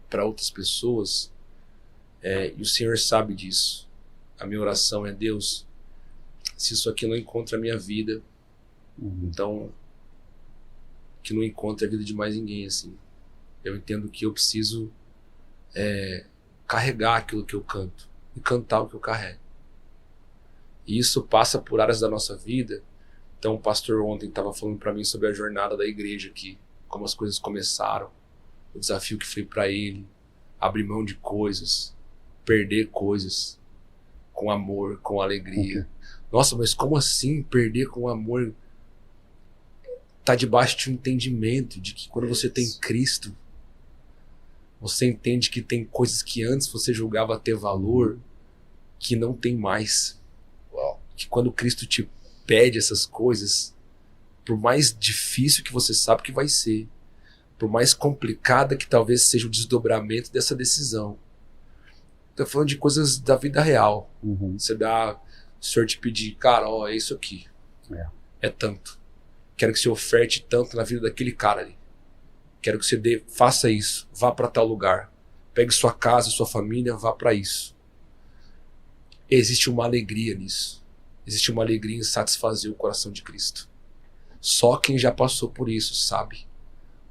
para outras pessoas, e o Senhor sabe disso. A minha oração é, Deus, se isso aqui não encontra a minha vida, então que não encontre a vida de mais ninguém, assim. Eu entendo que eu preciso carregar aquilo que eu canto e cantar o que eu carrego. E isso passa por áreas da nossa vida. Então o pastor ontem estava falando para mim sobre a jornada da igreja aqui, como as coisas começaram, o desafio que foi para ele, abrir mão de coisas, perder coisas com amor, com alegria. Nossa, mas como assim perder com amor? Tá debaixo de um entendimento de que quando você tem Cristo, você entende que tem coisas que antes você julgava ter valor, que não tem mais. Uau. Que quando Cristo te pede essas coisas, por mais difícil que você sabe que vai ser, por mais complicada que talvez seja o desdobramento dessa decisão. Tô falando de coisas da vida real. Você dá, o Senhor te pedir, cara, ó, é isso aqui. É tanto. Quero que você oferte tanto na vida daquele cara ali. Quero que você faça isso, vá para tal lugar. Pegue sua casa, sua família, vá para isso. Existe uma alegria nisso. Existe uma alegria em satisfazer o coração de Cristo. Só quem já passou por isso sabe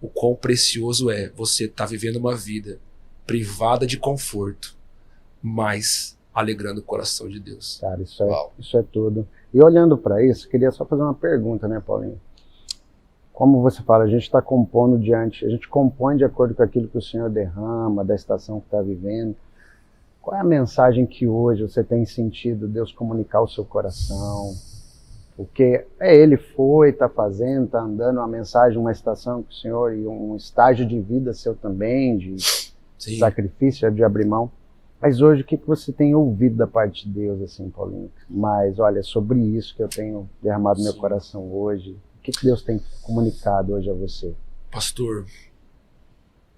o quão precioso é você estar vivendo uma vida privada de conforto, mas alegrando o coração de Deus. Cara, isso é tudo. E olhando para isso, queria só fazer uma pergunta, né, Paulinho? Como você fala, a gente está compondo a gente compõe de acordo com aquilo que o Senhor derrama, da estação que está vivendo. Qual é a mensagem que hoje você tem sentido Deus comunicar ao seu coração? Porque Ele está fazendo, está andando uma mensagem, uma estação com o Senhor e um estágio de vida seu também, de Sim. sacrifício, de abrir mão. Mas hoje, o que você tem ouvido da parte de Deus, assim, Paulinho? Mas, olha, sobre isso que eu tenho derramado no meu coração hoje. O que Deus tem comunicado hoje a você? Pastor,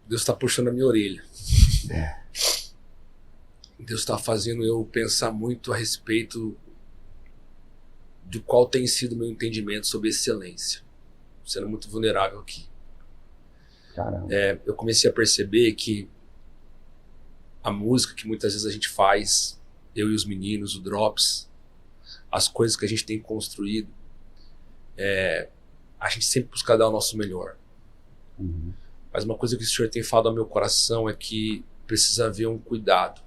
Deus está puxando a minha orelha. Deus está fazendo eu pensar muito a respeito de qual tem sido o meu entendimento sobre excelência. Sendo muito vulnerável aqui. Caramba. Eu comecei a perceber que a música que muitas vezes a gente faz, eu e os meninos, o Drops, as coisas que a gente tem construído, a gente sempre busca dar o nosso melhor. Mas uma coisa que o Senhor tem falado ao meu coração é que precisa haver um cuidado.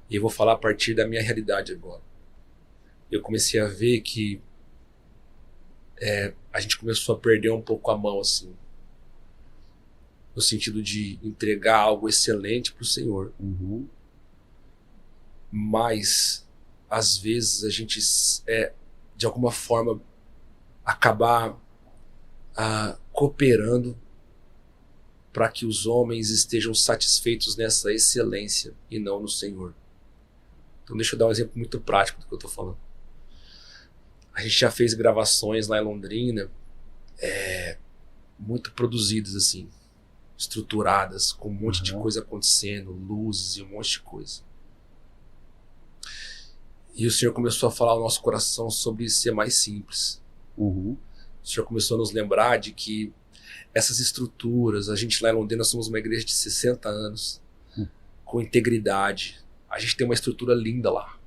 E eu vou falar a partir da minha realidade agora. Eu comecei a ver que a gente começou a perder um pouco a mão, assim, no sentido de entregar algo excelente para o Senhor. Mas, às vezes, a gente, de alguma forma, acabar cooperando para que os homens estejam satisfeitos nessa excelência e não no Senhor. Então deixa eu dar um exemplo muito prático do que eu estou falando. A gente já fez gravações lá em Londrina, muito produzidas assim, estruturadas, com um monte de coisa acontecendo, luzes e um monte de coisa. E o Senhor começou a falar ao nosso coração sobre ser mais simples. O Senhor começou a nos lembrar de que essas estruturas, a gente lá em Londrina somos uma igreja de 60 anos, com integridade. A gente tem uma estrutura linda lá,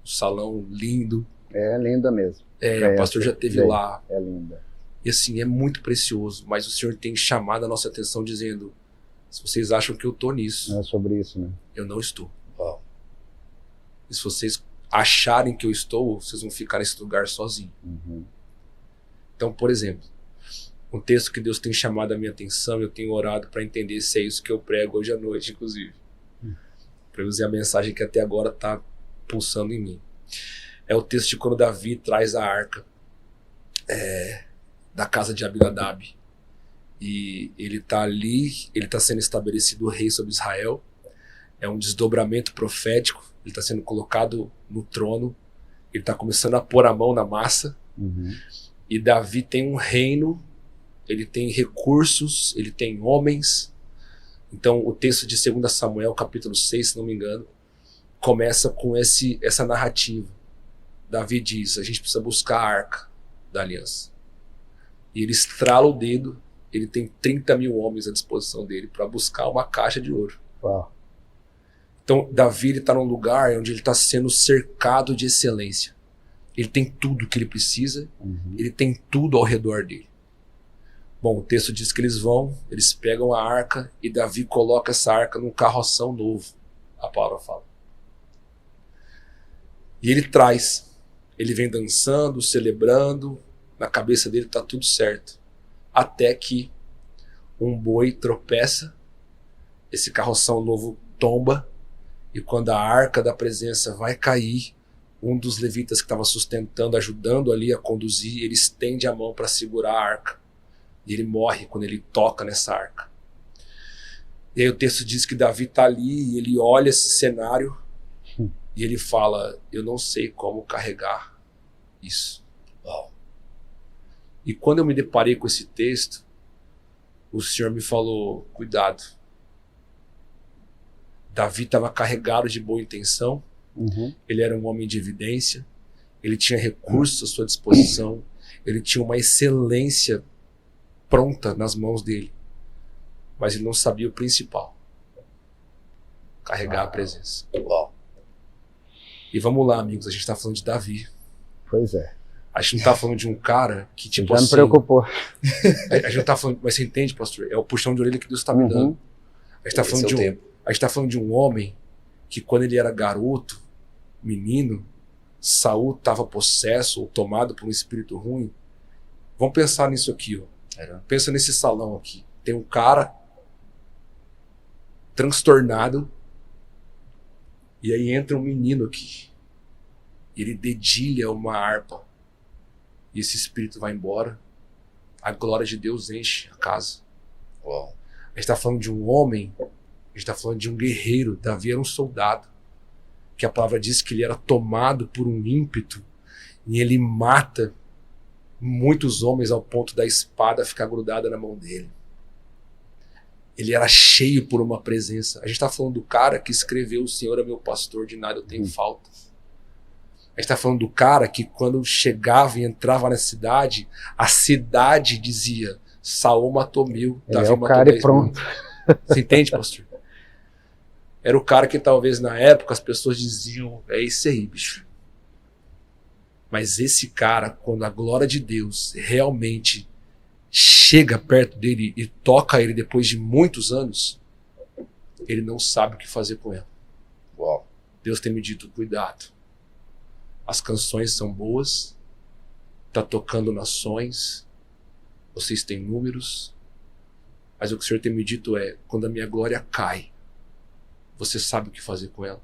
um salão lindo. É linda mesmo. O pastor já esteve lá. É linda. E assim, é muito precioso, mas o Senhor tem chamado a nossa atenção dizendo, se vocês acham que eu estou nisso, Não é sobre isso, né? eu não estou. Uau. E se vocês acharem que eu estou, vocês vão ficar nesse lugar sozinho. Então, por exemplo, um texto que Deus tem chamado a minha atenção, eu tenho orado para entender se é isso que eu prego hoje à noite, inclusive. Para eu usar a mensagem que até agora está pulsando em mim. É o texto de quando Davi traz a arca da casa de Abinadab. E ele está ali, ele está sendo estabelecido rei sobre Israel. É um desdobramento profético. Ele está sendo colocado no trono. Ele está começando a pôr a mão na massa. E Davi tem um reino, ele tem recursos, ele tem homens. Então o texto de 2 Samuel, capítulo 6, se não me engano, começa com essa narrativa. Davi diz, a gente precisa buscar a arca da aliança. E ele estrala o dedo, ele tem 30 mil homens à disposição dele para buscar uma caixa de ouro. Uau. Então Davi está num lugar onde ele está sendo cercado de excelência. Ele tem tudo que ele precisa, ele tem tudo ao redor dele. Bom, o texto diz que eles pegam a arca e Davi coloca essa arca num carroção novo, a palavra fala. E ele traz, ele vem dançando, celebrando, na cabeça dele está tudo certo. Até que um boi tropeça, esse carroção novo tomba, e quando a arca da presença vai cair, um dos levitas que estava sustentando, ajudando ali a conduzir, ele estende a mão para segurar a arca. E ele morre quando ele toca nessa arca. E aí o texto diz que Davi está ali e ele olha esse cenário e ele fala, eu não sei como carregar isso. Uau. E quando eu me deparei com esse texto, o Senhor me falou, cuidado. Davi estava carregado de boa intenção, ele era um homem de evidência, ele tinha recursos à sua disposição, ele tinha uma excelência pronta nas mãos dele, mas ele não sabia o principal: carregar a presença. Uau. E vamos lá, amigos, a gente está falando de Davi. Pois é. A gente não está falando de um cara que tipo já me preocupou. A gente não está falando, mas você entende, pastor? É o puxão de orelha que Deus está me dando. A gente está falando de um homem que quando ele era garoto, menino, Saul estava possesso ou tomado por um espírito ruim. Vamos pensar nisso aqui, ó. Pensa nesse salão aqui. Tem um cara transtornado e aí entra um menino aqui. Ele dedilha uma harpa e esse espírito vai embora. A glória de Deus enche a casa. Uau. A gente está falando de um homem, a gente está falando de um guerreiro. Davi era um soldado, que a palavra diz que ele era tomado por um ímpeto e ele mata muitos homens ao ponto da espada ficar grudada na mão dele. Ele era cheio por uma presença. A gente está falando do cara que escreveu o Senhor é meu pastor, de nada eu tenho falta. A gente está falando do cara que quando chegava e entrava na cidade, a cidade dizia, Saul matou 1000, Davi matou 10 mil. Você entende, pastor? Era o cara que talvez na época as pessoas diziam, é esse aí, bicho. Mas esse cara, quando a glória de Deus realmente chega perto dele e toca ele depois de muitos anos, ele não sabe o que fazer com ela. Uau. Deus tem me dito, cuidado. As canções são boas, tá tocando nações, vocês têm números, mas o que o Senhor tem me dito é, quando a minha glória cai, você sabe o que fazer com ela?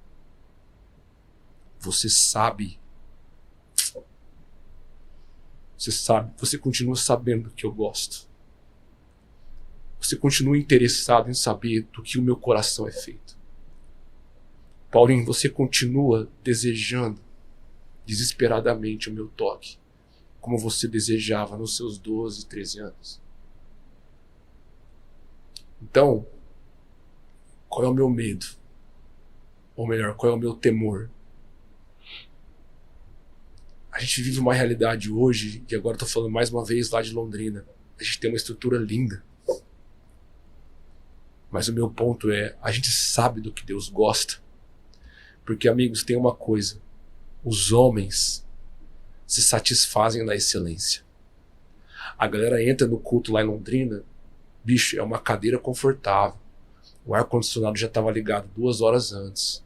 Você sabe, você continua sabendo que eu gosto. Você continua interessado em saber do que o meu coração é feito. Paulinho, você continua desejando desesperadamente o meu toque, como você desejava nos seus 12, 13 anos. Então, qual é o meu medo? Ou melhor, qual é o meu temor? A gente vive uma realidade hoje, e agora estou falando mais uma vez lá de Londrina. A gente tem uma estrutura linda. Mas o meu ponto é, a gente sabe do que Deus gosta. Porque, amigos, tem uma coisa. Os homens se satisfazem na excelência. A galera entra no culto lá em Londrina, bicho, é uma cadeira confortável. O ar-condicionado já estava ligado 2 horas antes.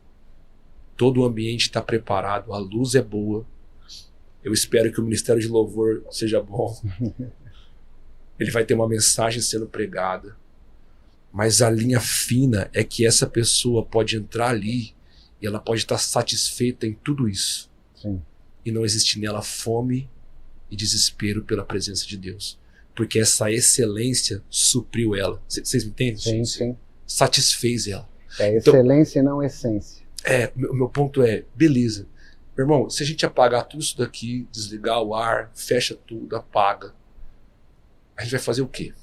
todo o ambiente está preparado, a luz é boa. Eu espero que o ministério de louvor seja bom. Ele vai ter uma mensagem sendo pregada. Mas a linha fina é que essa pessoa pode entrar ali e ela pode estar satisfeita em tudo isso. Sim. E não existe nela fome e desespero pela presença de Deus. Porque essa excelência supriu ela. Vocês me entendem? Sim, sim. Satisfez ela. É excelência e não essência. O meu ponto é, beleza. Meu irmão, se a gente apagar tudo isso daqui, desligar o ar, fecha tudo, apaga, a gente vai fazer o quê?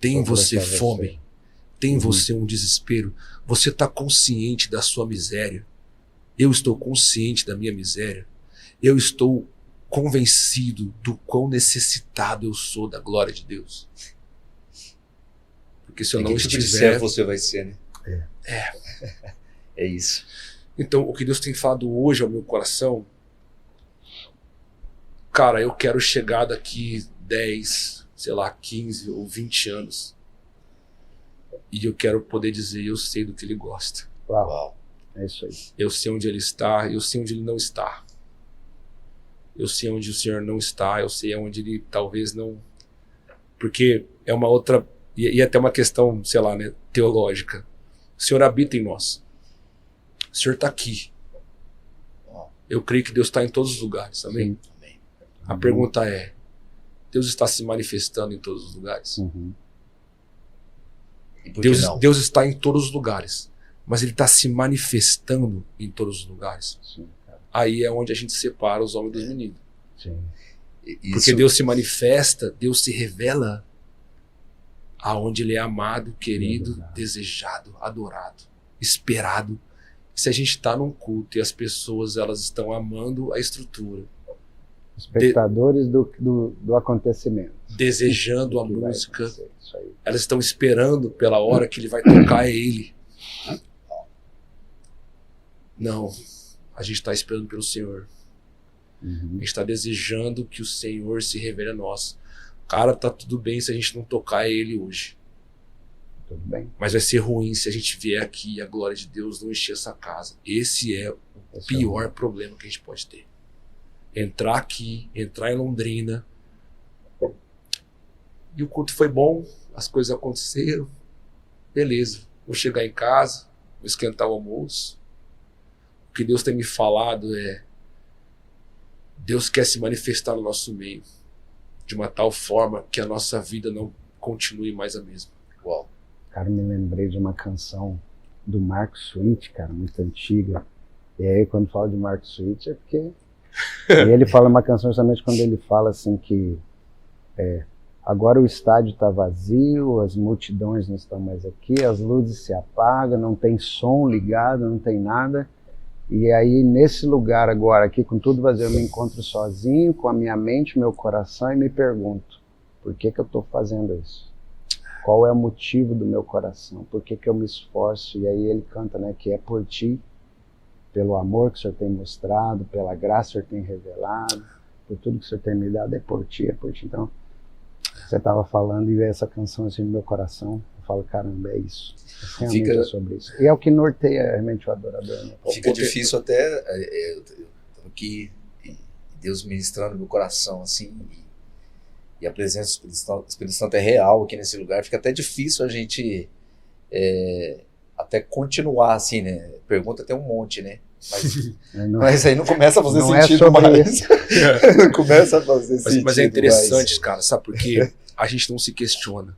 Tem em você fome? Tem em você um desespero? Você está consciente da sua miséria? Eu estou consciente da minha miséria? Eu estou convencido do quão necessitado eu sou da glória de Deus? Porque se eu não estiver... você vai ser, né? É isso. Então, o que Deus tem falado hoje ao meu coração, cara, eu quero chegar daqui 10, sei lá, 15 ou 20 anos e eu quero poder dizer, eu sei do que ele gosta. Uau. É isso aí. Eu sei onde ele está, eu sei onde ele não está. Eu sei onde o Senhor não está, eu sei onde ele talvez não... Porque é uma outra... E até uma questão, sei lá, né, teológica. O Senhor habita em nós. O Senhor está aqui. Eu creio que Deus está em todos os lugares, amém? Amém. A pergunta é, Deus está se manifestando em todos os lugares? Uhum. E por que não? Deus está em todos os lugares, mas Ele está se manifestando em todos os lugares. Sim, cara. Aí é onde a gente separa os homens dos meninos. Sim. Porque Deus se manifesta, Deus se revela aonde Ele é amado, querido, desejado, adorado, esperado. Se a gente está num culto e as pessoas elas estão amando a estrutura, espectadores do acontecimento, desejando a música, isso aí. Elas estão esperando pela hora que Ele vai tocar Ele. Não, a gente está esperando pelo Senhor. A gente está desejando que o Senhor se revele a nós. Cara, tá tudo bem se a gente não tocar Ele hoje. Tudo bem. Mas vai ser ruim se a gente vier aqui e a glória de Deus não encher essa casa. Esse é o pior problema que a gente pode ter. Entrar aqui, entrar em Londrina. E o culto foi bom, as coisas aconteceram. Beleza, vou chegar em casa, vou esquentar o almoço. O que Deus tem me falado é: Deus quer se manifestar no nosso meio de uma tal forma que a nossa vida não continue mais a mesma. Uau. Cara, me lembrei de uma canção do Mark Sweet, cara, muito antiga. E aí, quando fala de Mark Sweet, é porque... E ele fala uma canção justamente quando ele fala assim que agora o estádio está vazio, as multidões não estão mais aqui, as luzes se apagam, não tem som ligado, não tem nada. E aí, nesse lugar agora, aqui com tudo vazio, eu me encontro sozinho, com a minha mente, meu coração, e me pergunto, por que eu estou fazendo isso? Qual é o motivo do meu coração? Por que eu me esforço? E aí ele canta, né, que é por ti, pelo amor que o Senhor tem mostrado, pela graça que o Senhor tem revelado, por tudo que o Senhor tem me dado, é por ti, é por ti. Então, você estava falando e veio essa canção assim no meu coração, eu falo, caramba, é isso. Realmente é sobre isso. E é o que norteia realmente o adorador. Né? Fica difícil até, eu estou aqui, e Deus ministrando no meu coração, assim, e a presença do Espírito Santo é real aqui nesse lugar, fica até difícil a gente até continuar assim, né? Pergunta tem um monte, né? Mas aí não começa a fazer sentido mais. Não começa a fazer sentido. Mas é interessante, cara, sabe por quê? A gente não se questiona.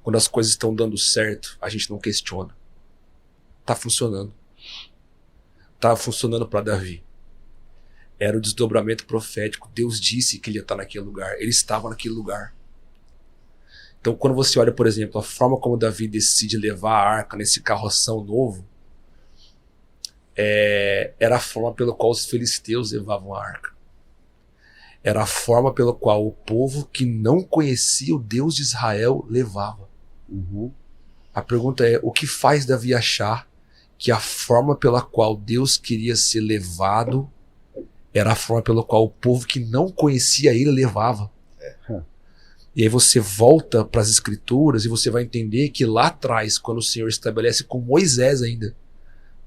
Quando as coisas estão dando certo, a gente não questiona. Tá funcionando. Tá funcionando para Davi. Era o desdobramento profético. Deus disse que ele ia estar naquele lugar. Ele estava naquele lugar. Então, quando você olha, por exemplo, a forma como Davi decide levar a arca nesse carroção novo, era a forma pela qual os filisteus levavam a arca. Era a forma pela qual o povo que não conhecia o Deus de Israel levava. A pergunta é, o que faz Davi achar que a forma pela qual Deus queria ser levado era a forma pela qual o povo que não conhecia ele levava? E aí você volta para as Escrituras e você vai entender que lá atrás, quando o Senhor estabelece com Moisés ainda,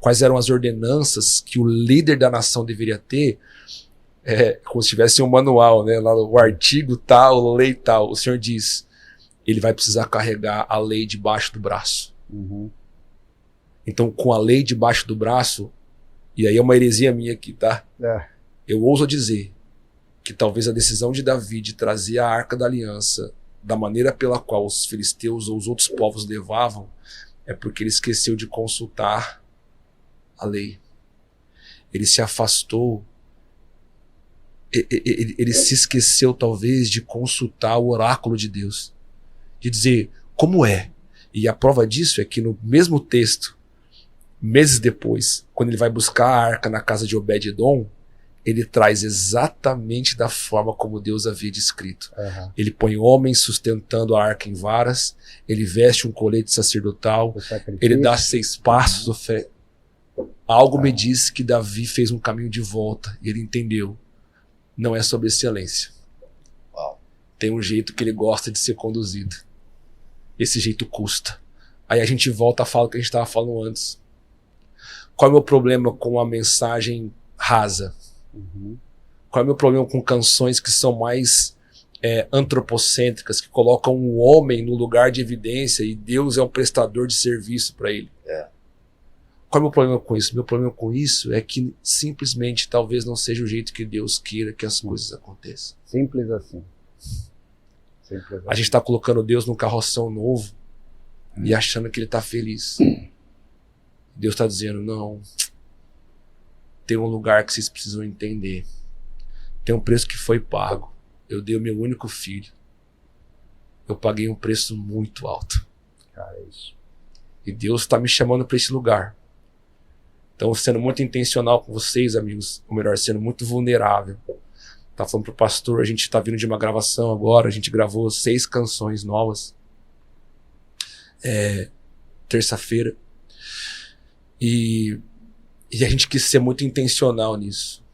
quais eram as ordenanças que o líder da nação deveria ter, como se tivesse um manual, né? Lá o artigo tal, lei tal. O Senhor diz, ele vai precisar carregar a lei debaixo do braço. Uhum. Então, com a lei debaixo do braço, e aí é uma heresia minha aqui, tá? Eu ouso dizer que talvez a decisão de Davi de trazer a Arca da Aliança da maneira pela qual os filisteus ou os outros povos levavam, é porque ele esqueceu de consultar a lei. Ele se afastou, ele se esqueceu talvez de consultar o oráculo de Deus, de dizer como é. E a prova disso é que no mesmo texto, meses depois, quando ele vai buscar a arca na casa de Obed-edom, ele traz exatamente da forma como Deus havia descrito. Uhum. Ele põe homens sustentando a arca em varas, ele veste um colete sacerdotal, ele dá 6 passos. Algo me diz que Davi fez um caminho de volta e ele entendeu. Não é sobre excelência. Tem um jeito que ele gosta de ser conduzido. Esse jeito custa. Aí a gente volta a falar o que a gente estava falando antes. Qual é o meu problema com a mensagem rasa? Uhum. Qual é o meu problema com canções que são mais antropocêntricas, que colocam o homem no lugar de evidência e Deus é um prestador de serviço para ele? Qual é o meu problema com isso? Meu problema com isso é que simplesmente talvez não seja o jeito que Deus queira que as coisas aconteçam. Simples assim. A gente está colocando Deus num carroção novo e achando que ele está feliz. Deus está dizendo, não, tem um lugar que vocês precisam entender. Tem um preço que foi pago. Eu dei o meu único filho. Eu paguei um preço muito alto. Cara, é isso. E Deus está me chamando para esse lugar. Então, sendo muito intencional com vocês, amigos, ou melhor, sendo muito vulnerável. Tá falando pro pastor, a gente tá vindo de uma gravação agora, a gente gravou 6 canções novas. Terça-feira. E a gente quis ser muito intencional nisso.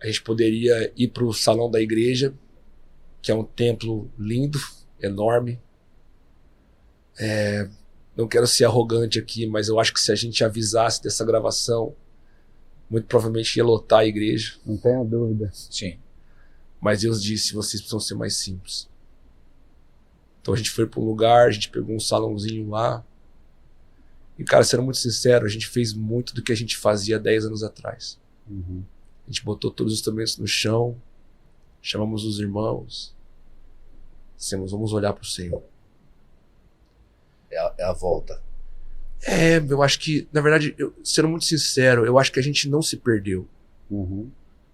A gente poderia ir pro salão da igreja, que é um templo lindo, enorme. Não quero ser arrogante aqui, mas eu acho que se a gente avisasse dessa gravação, muito provavelmente ia lotar a igreja. Não tenho dúvida. Sim. Mas Deus disse, vocês precisam ser mais simples. Então a gente foi para um lugar, a gente pegou um salãozinho lá. E, cara, sendo muito sincero, a gente fez muito do que a gente fazia 10 anos atrás. Uhum. A gente botou todos os instrumentos no chão, chamamos os irmãos, dissemos, vamos olhar para o Senhor. É a volta. Eu acho que, na verdade, sendo muito sincero, eu acho que a gente não se perdeu. Uhum.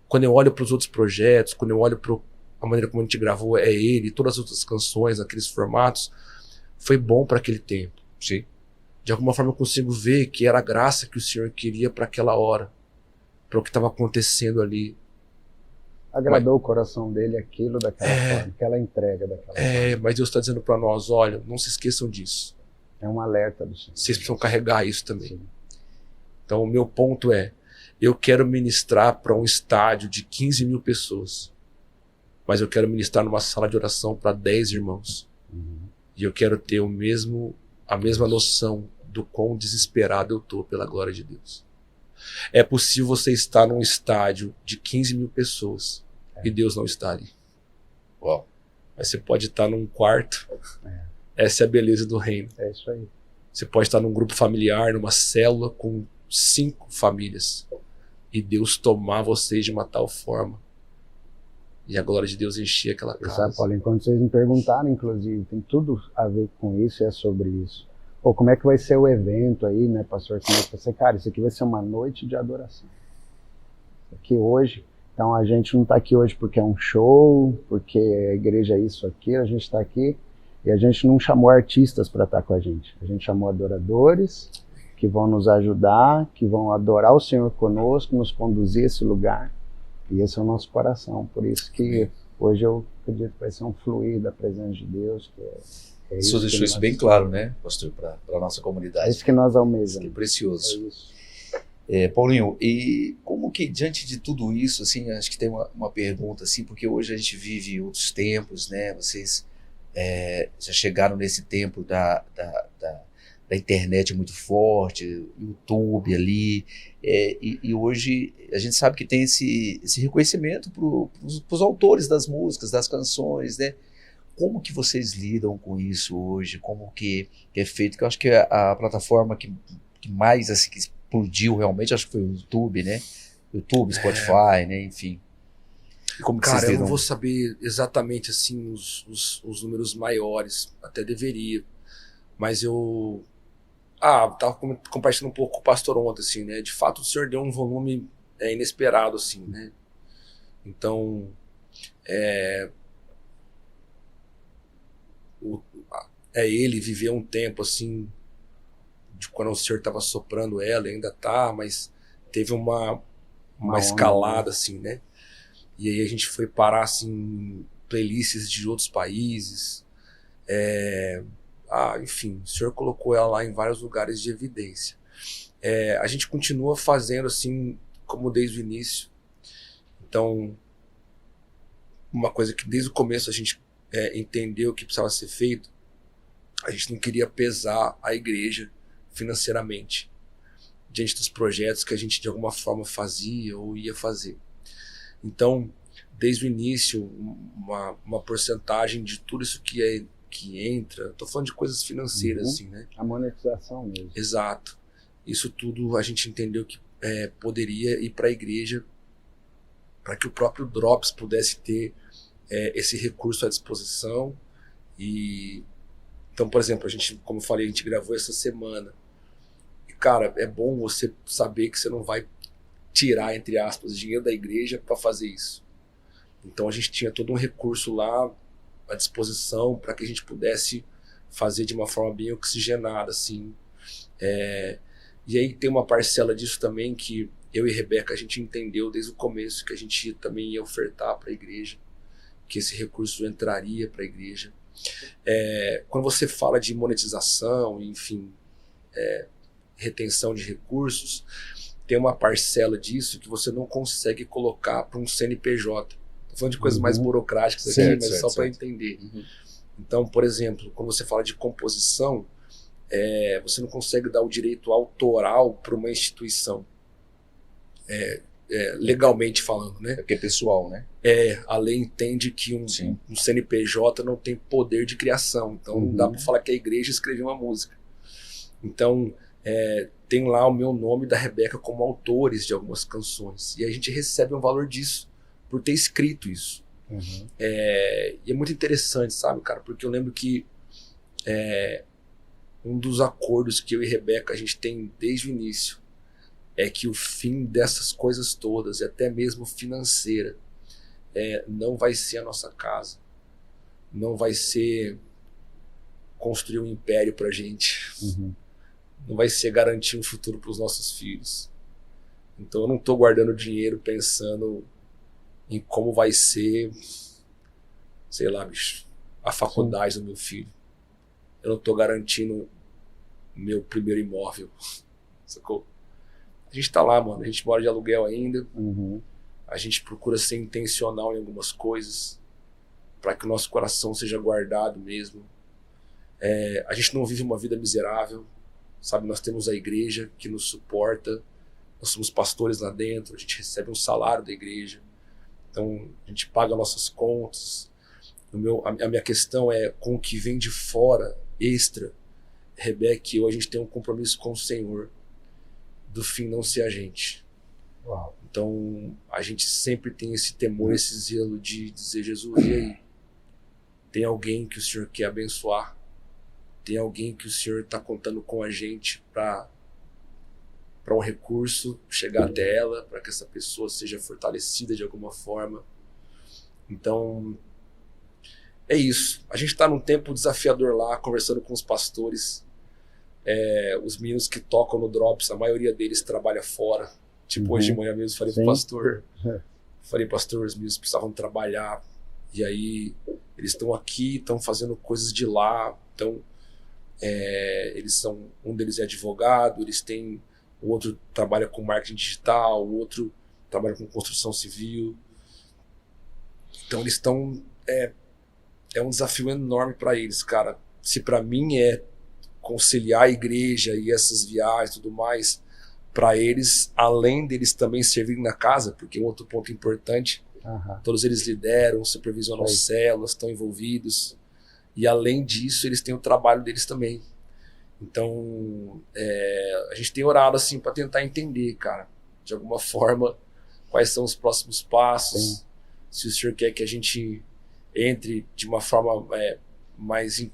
Quando eu olho para os outros projetos, quando eu olho para a maneira como a gente gravou, ele, todas as outras canções, aqueles formatos, foi bom para aquele tempo. Sim. De alguma forma eu consigo ver que era a graça que o Senhor queria para aquela hora, para o que estava acontecendo ali. Agradou o coração dele aquilo daquela forma, aquela entrega daquela forma. Mas Deus está dizendo para nós, olha, não se esqueçam disso. É um alerta do Senhor. Vocês precisam carregar isso também. Sim. Então o meu ponto eu quero ministrar para um estádio de 15 mil pessoas, mas eu quero ministrar numa sala de oração para 10 irmãos. Uhum. E eu quero ter a mesma noção do quão desesperado eu estou pela glória de Deus. É possível você estar num estádio de 15 mil pessoas e Deus não está ali. Uau. Mas você pode estar num quarto. Essa é a beleza do reino. É isso aí. Você pode estar num grupo familiar, numa célula com 5 famílias. E Deus tomar vocês de uma tal forma. E a glória de Deus encher aquela casa. Sabe, Paulinho, quando vocês me perguntaram, inclusive, tem tudo a ver com isso e é sobre isso. Pô, como é que vai ser o evento aí, né, pastor? Como é que vai ser? Cara, isso aqui vai ser uma noite de adoração. Aqui hoje, então a gente não está aqui hoje porque é um show, porque a igreja é isso aqui, a gente está aqui e a gente não chamou artistas para estar com a gente. A gente chamou adoradores que vão nos ajudar, que vão adorar o Senhor conosco, nos conduzir a esse lugar. E esse é o nosso coração. Por isso que hoje eu acredito que vai ser um fluir da presença de Deus. Que isso deixou isso bem claro, né, pastor, para a nossa comunidade. É isso que nós almejamos. Que é precioso. É isso. Paulinho, e como que diante de tudo isso, assim, acho que tem uma pergunta, assim, porque hoje a gente vive outros tempos, né, vocês já chegaram nesse tempo da internet muito forte, YouTube ali, e hoje a gente sabe que tem esse reconhecimento para os autores das músicas, das canções, né? Como que vocês lidam com isso hoje? Como que é feito? Que eu acho que a plataforma que mais assim, que explodiu realmente, acho que foi o YouTube, né? YouTube, Spotify, né? Enfim. E como que Cara, vocês eu lidam? não vou saber exatamente assim os números maiores, até deveria, mas eu tava compartilhando um pouco com o pastor ontem, assim, né? De fato, o senhor deu um volume inesperado, assim, né? Então, ele viveu um tempo, assim, de quando o senhor estava soprando ela, ainda tá, mas teve uma escalada, assim, né? E aí a gente foi parar, assim, playlists de outros países. Enfim, o senhor colocou ela lá em vários lugares de evidência. A gente continua fazendo assim, como desde o início. Então, uma coisa que desde o começo a gente entendeu que precisava ser feito, a gente não queria pesar a igreja financeiramente diante dos projetos que a gente de alguma forma fazia ou ia fazer. Então, desde o início, uma porcentagem de tudo isso que entra, estou falando de coisas financeiras, assim, né? A monetização mesmo. Exato. Isso tudo a gente entendeu que poderia ir para a igreja, para que o próprio Drops pudesse ter esse recurso à disposição. E então, por exemplo, a gente, como eu falei, a gente gravou essa semana. E, cara, é bom você saber que você não vai tirar, entre aspas, dinheiro da igreja para fazer isso. Então a gente tinha todo um recurso lá à disposição para que a gente pudesse fazer de uma forma bem oxigenada, assim. E aí tem uma parcela disso também que eu e Rebeca a gente entendeu desde o começo que a gente também ia ofertar para a igreja, que esse recurso entraria para a igreja. Quando você fala de monetização, enfim, retenção de recursos, tem uma parcela disso que você não consegue colocar para um CNPJ. Estou falando de coisas mais burocráticas aqui, Certo, mas certo, só para certo. entender. Então, por exemplo, quando você fala de composição, você não consegue dar o direito autoral para uma instituição, legalmente falando, né? Porque é pessoal, né? A lei entende que um Sim. CNPJ não tem poder de criação, então não dá para falar que a igreja escreveu uma música. Então, tem lá o meu nome e da Rebeca como autores de algumas canções, e a gente recebe um valor disso, por ter escrito isso. E é muito interessante, sabe, cara? Porque eu lembro que um dos acordos que eu e Rebeca a gente tem desde o início é que o fim dessas coisas todas, e até mesmo financeira, não vai ser a nossa casa, não vai ser construir um império pra gente, não vai ser garantir um futuro para os nossos filhos. Então eu não estou guardando dinheiro pensando em como vai ser, sei lá, bicho, a faculdade do meu filho. Eu não estou garantindo meu primeiro imóvel, sacou? A gente tá lá, mano, a gente mora de aluguel ainda, a gente procura ser intencional em algumas coisas, para que o nosso coração seja guardado mesmo. A gente não vive uma vida miserável, sabe? Nós temos a igreja que nos suporta, nós somos pastores lá dentro, a gente recebe um salário da igreja, então a gente paga nossas contas. A minha questão é com o que vem de fora, extra. Rebeca e eu, a gente tem um compromisso com o Senhor, do fim não ser a gente. Uau. Então a gente sempre tem esse temor, esse zelo de dizer: Jesus, e aí? Tem alguém que o Senhor quer abençoar? Tem alguém que o Senhor está contando com a gente para um recurso chegar até ela, para que essa pessoa seja fortalecida de alguma forma? Então é isso. A gente está num tempo desafiador lá, conversando com os pastores. Os meninos que tocam no Drops, a maioria deles trabalha fora. Tipo, hoje de manhã mesmo falei pro pastor, os meninos precisavam trabalhar, e aí eles estão aqui, estão fazendo coisas de lá. Então um deles é advogado, o outro trabalha com marketing digital, o outro trabalha com construção civil. Então eles estão é um desafio enorme para eles, cara. Se para mim é conciliar a igreja e essas viagens e tudo mais, para eles, além deles também servirem na casa, porque um outro ponto importante, todos eles lideram, supervisionam células, estão envolvidos, e além disso, eles têm o trabalho deles também. Então, a gente tem orado assim para tentar entender, cara, de alguma forma, quais são os próximos passos, se o senhor quer que a gente entre de uma forma mais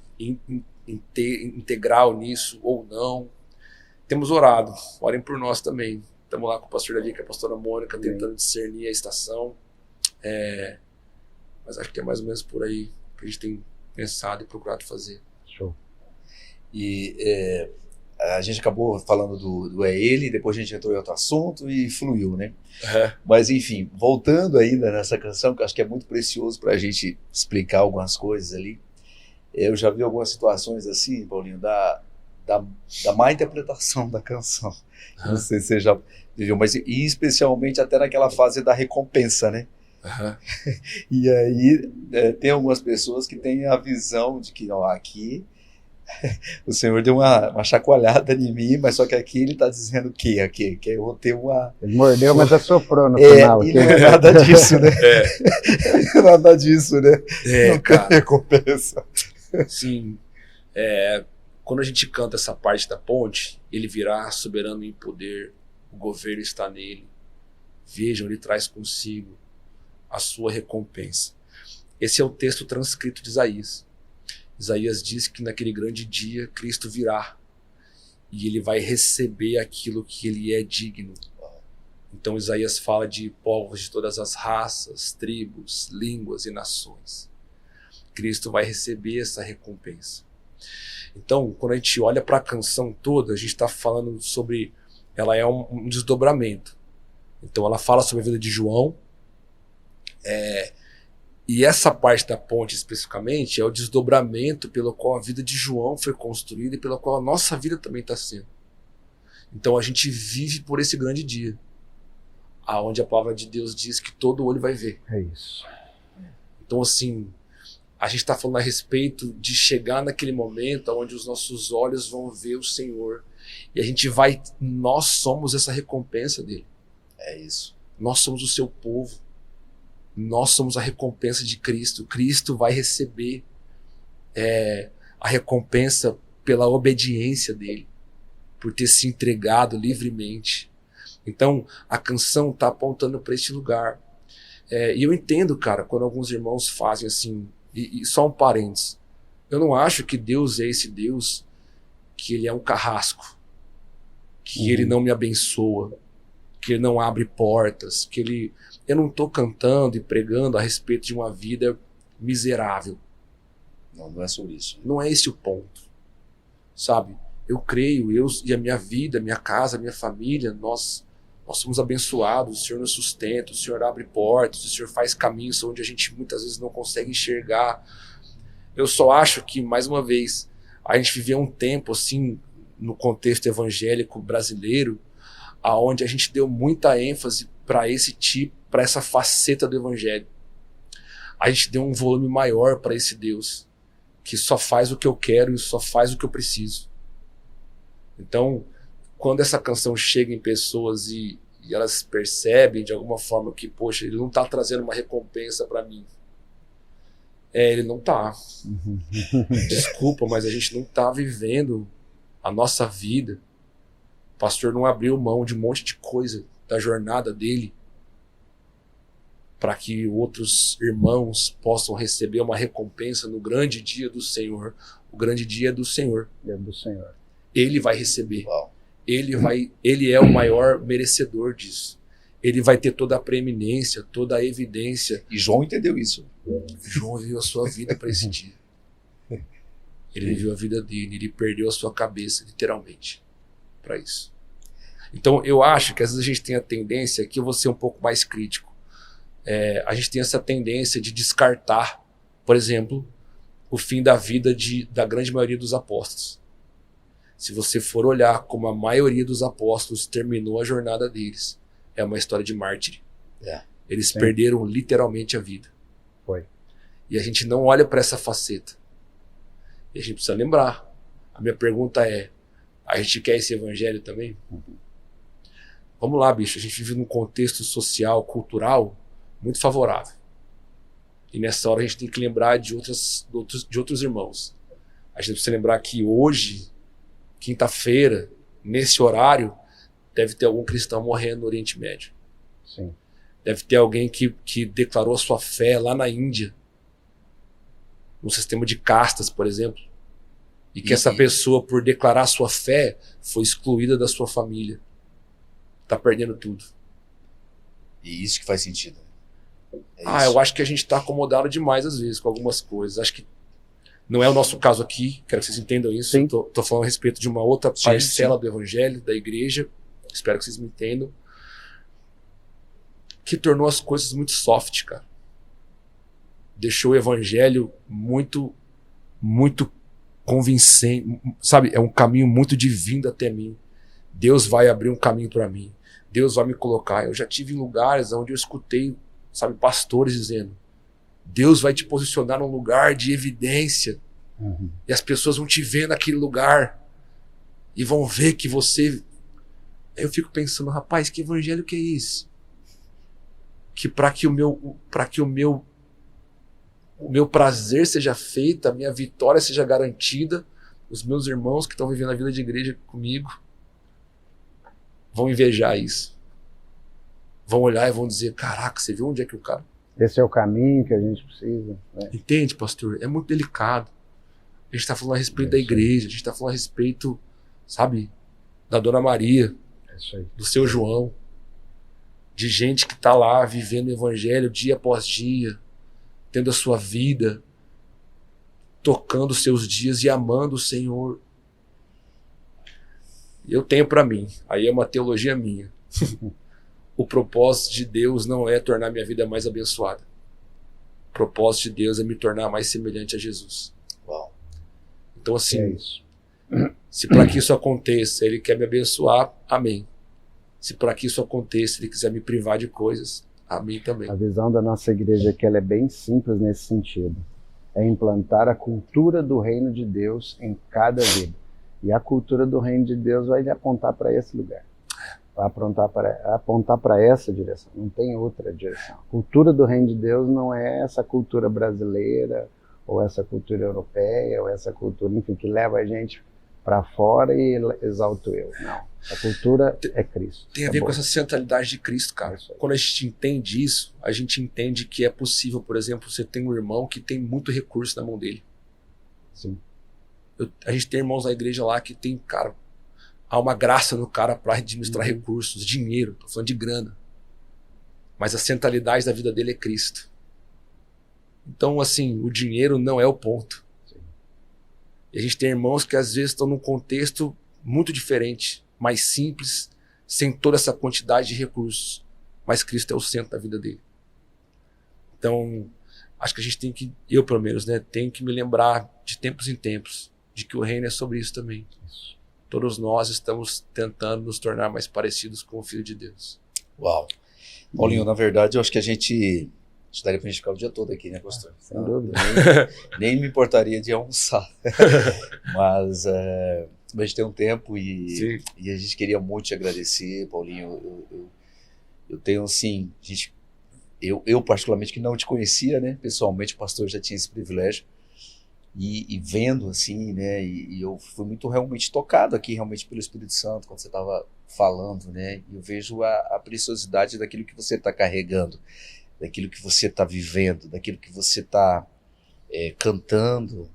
integral nisso ou não. Temos orado, orem por nós também. Estamos lá com o pastor Davi, com a pastora Mônica, tentando discernir a estação. Mas acho que é mais ou menos por aí que a gente tem pensado e procurado fazer. Show. E a gente acabou falando do ele, depois a gente entrou em outro assunto e fluiu, né? Mas enfim, voltando ainda nessa canção, que eu acho que é muito precioso para a gente explicar algumas coisas ali. Eu já vi algumas situações assim, Paulinho, da má interpretação da canção. Não sei se você já viu, mas e especialmente até naquela fase da recompensa, né? E aí tem algumas pessoas que têm a visão de que aqui o Senhor deu uma chacoalhada em mim, mas só que aqui ele está dizendo que eu vou ter uma... Ele mordeu, mas assoprou no final. E não é nada disso, né? Não é nada disso, né? Não cara. tem recompensa. Sim. Quando a gente canta essa parte da ponte, ele virá soberano em poder, o governo está nele. Vejam, ele traz consigo a sua recompensa. Esse é o texto transcrito de Isaías. Isaías diz que naquele grande dia Cristo virá e ele vai receber aquilo que ele é digno. Então Isaías fala de povos de todas as raças, tribos, línguas e nações. Cristo vai receber essa recompensa. Então, quando a gente olha para a canção toda, a gente está falando sobre... Ela é um desdobramento. Então ela fala sobre a vida de João. E essa parte da ponte especificamente é o desdobramento pelo qual a vida de João foi construída e pela qual a nossa vida também está sendo. Então a gente vive por esse grande dia, aonde a palavra de Deus diz que todo olho vai ver. É isso. Então assim, a gente está falando a respeito de chegar naquele momento onde os nossos olhos vão ver o Senhor e nós somos essa recompensa dele. É isso. Nós somos o seu povo. Nós somos a recompensa de Cristo. Cristo vai receber a recompensa pela obediência dele, por ter se entregado livremente. Então, a canção está apontando para este lugar. E eu entendo, cara, quando alguns irmãos fazem assim, e só um parênteses, eu não acho que Deus é esse Deus que ele é um carrasco, que ele não me abençoa, que ele não abre portas, eu não estou cantando e pregando a respeito de uma vida miserável. Não é sobre isso. Não é esse o ponto. Sabe? Eu creio, eu e a minha vida, minha casa, minha família, nós somos abençoados, o Senhor nos sustenta, o Senhor abre portas, o Senhor faz caminhos onde a gente muitas vezes não consegue enxergar. Eu só acho que, mais uma vez, a gente viveu um tempo assim, no contexto evangélico brasileiro, aonde a gente deu muita ênfase para essa faceta do evangelho. A gente deu um volume maior para esse Deus, que só faz o que eu quero e só faz o que eu preciso. Então, quando essa canção chega em pessoas e elas percebem de alguma forma que, poxa, ele não está trazendo uma recompensa para mim. Ele não está. Desculpa, mas a gente não está vivendo a nossa vida. O pastor não abriu mão de um monte de coisa da jornada dele para que outros irmãos possam receber uma recompensa no grande dia do Senhor. O grande dia é do Senhor. É do Senhor. Ele vai receber. Uau. Ele é o maior merecedor disso. Ele vai ter toda a preeminência, toda a evidência. E João entendeu isso. João viveu a sua vida para esse dia. Ele viveu a vida dele, ele perdeu a sua cabeça, literalmente, para isso. Então, eu acho que às vezes a gente tem a tendência, aqui eu vou ser um pouco mais crítico, a gente tem essa tendência de descartar, por exemplo, o fim da vida da grande maioria dos apóstolos. Se você for olhar como a maioria dos apóstolos terminou a jornada deles, é uma história de mártir. Eles perderam literalmente a vida. Foi. E a gente não olha para essa faceta. E a gente precisa lembrar. A minha pergunta é, a gente quer esse evangelho também? Vamos lá, bicho. A gente vive num contexto social, cultural, muito favorável. E nessa hora a gente tem que lembrar de outros irmãos. A gente precisa lembrar que hoje, quinta-feira, nesse horário, deve ter algum cristão morrendo no Oriente Médio. Sim. Deve ter alguém que declarou a sua fé lá na Índia, no sistema de castas, por exemplo. E que essa pessoa, por declarar a sua fé, foi excluída da sua família. Tá perdendo tudo. E isso que faz sentido. Eu acho que a gente está acomodado demais às vezes com algumas coisas. Acho que não é o nosso caso aqui, quero que vocês entendam isso. Estou falando a respeito de uma outra parcela do evangelho, da igreja, espero que vocês me entendam, que tornou as coisas muito soft, cara. Deixou o evangelho muito, muito convincente, sabe? É um caminho muito divino até mim. Deus vai abrir um caminho para mim. Deus vai me colocar. Eu já tive em lugares onde eu escutei, sabe, pastores dizendo: Deus vai te posicionar num lugar de evidência. E as pessoas vão te ver naquele lugar e vão ver que você... Aí eu fico pensando, rapaz, que evangelho que é isso? Que para que o meu prazer seja feito, a minha vitória seja garantida, os meus irmãos que estão vivendo a vida de igreja comigo vão invejar isso. Vão olhar e vão dizer: caraca, você viu onde é que o cara... Esse é o caminho que a gente precisa. Né? Entende, pastor? É muito delicado. A gente está falando a respeito da igreja, a gente está falando a respeito, sabe, da Dona Maria, do seu João, de gente que está lá vivendo o evangelho dia após dia, tendo a sua vida, tocando os seus dias e amando o Senhor. Eu tenho para mim, aí é uma teologia minha. O propósito de Deus não é tornar minha vida mais abençoada. O propósito de Deus é me tornar mais semelhante a Jesus. Uau. Então assim, se para que isso aconteça, Ele quer me abençoar, amém. Se para que isso aconteça, Ele quiser me privar de coisas, amém também. A visão da nossa igreja é que ela é bem simples nesse sentido. É implantar a cultura do reino de Deus em cada vida. E a cultura do reino de Deus vai apontar para esse lugar. Vai apontar para essa direção. Não tem outra direção. A cultura do reino de Deus não é essa cultura brasileira, ou essa cultura europeia, ou essa cultura, enfim, que leva a gente para fora e exalta o eu. Não. A cultura é Cristo. Tem a ver com essa centralidade de Cristo, cara. Quando a gente entende isso, a gente entende que é possível, por exemplo, você tem um irmão que tem muito recurso na mão dele. Sim. A gente tem irmãos na igreja lá que tem, cara, há uma graça no cara para administrar recursos, dinheiro, tô falando de grana. Mas a centralidade da vida dele é Cristo. Então, assim, o dinheiro não é o ponto. Sim. E a gente tem irmãos que às vezes estão num contexto muito diferente, mais simples, sem toda essa quantidade de recursos. Mas Cristo é o centro da vida dele. Então, acho que a gente tem que, eu pelo menos, né, tenho que me lembrar de tempos em tempos, de que o reino é sobre isso também. Isso. Todos nós estamos tentando nos tornar mais parecidos com o Filho de Deus. Uau. Paulinho, na verdade, eu acho que a gente daria pra gente ficar o dia todo aqui, né, pastor? Sem dúvida. Nem me importaria de almoçar. Mas a gente tem um tempo e a gente queria muito te agradecer, Paulinho. Eu tenho, assim, eu particularmente que não te conhecia, né? Pessoalmente, o pastor já tinha esse privilégio. E vendo, assim, né? E eu fui muito realmente tocado aqui, realmente, pelo Espírito Santo, quando você estava falando, né? E eu vejo a preciosidade daquilo que você está carregando, daquilo que você está vivendo, daquilo que você está cantando,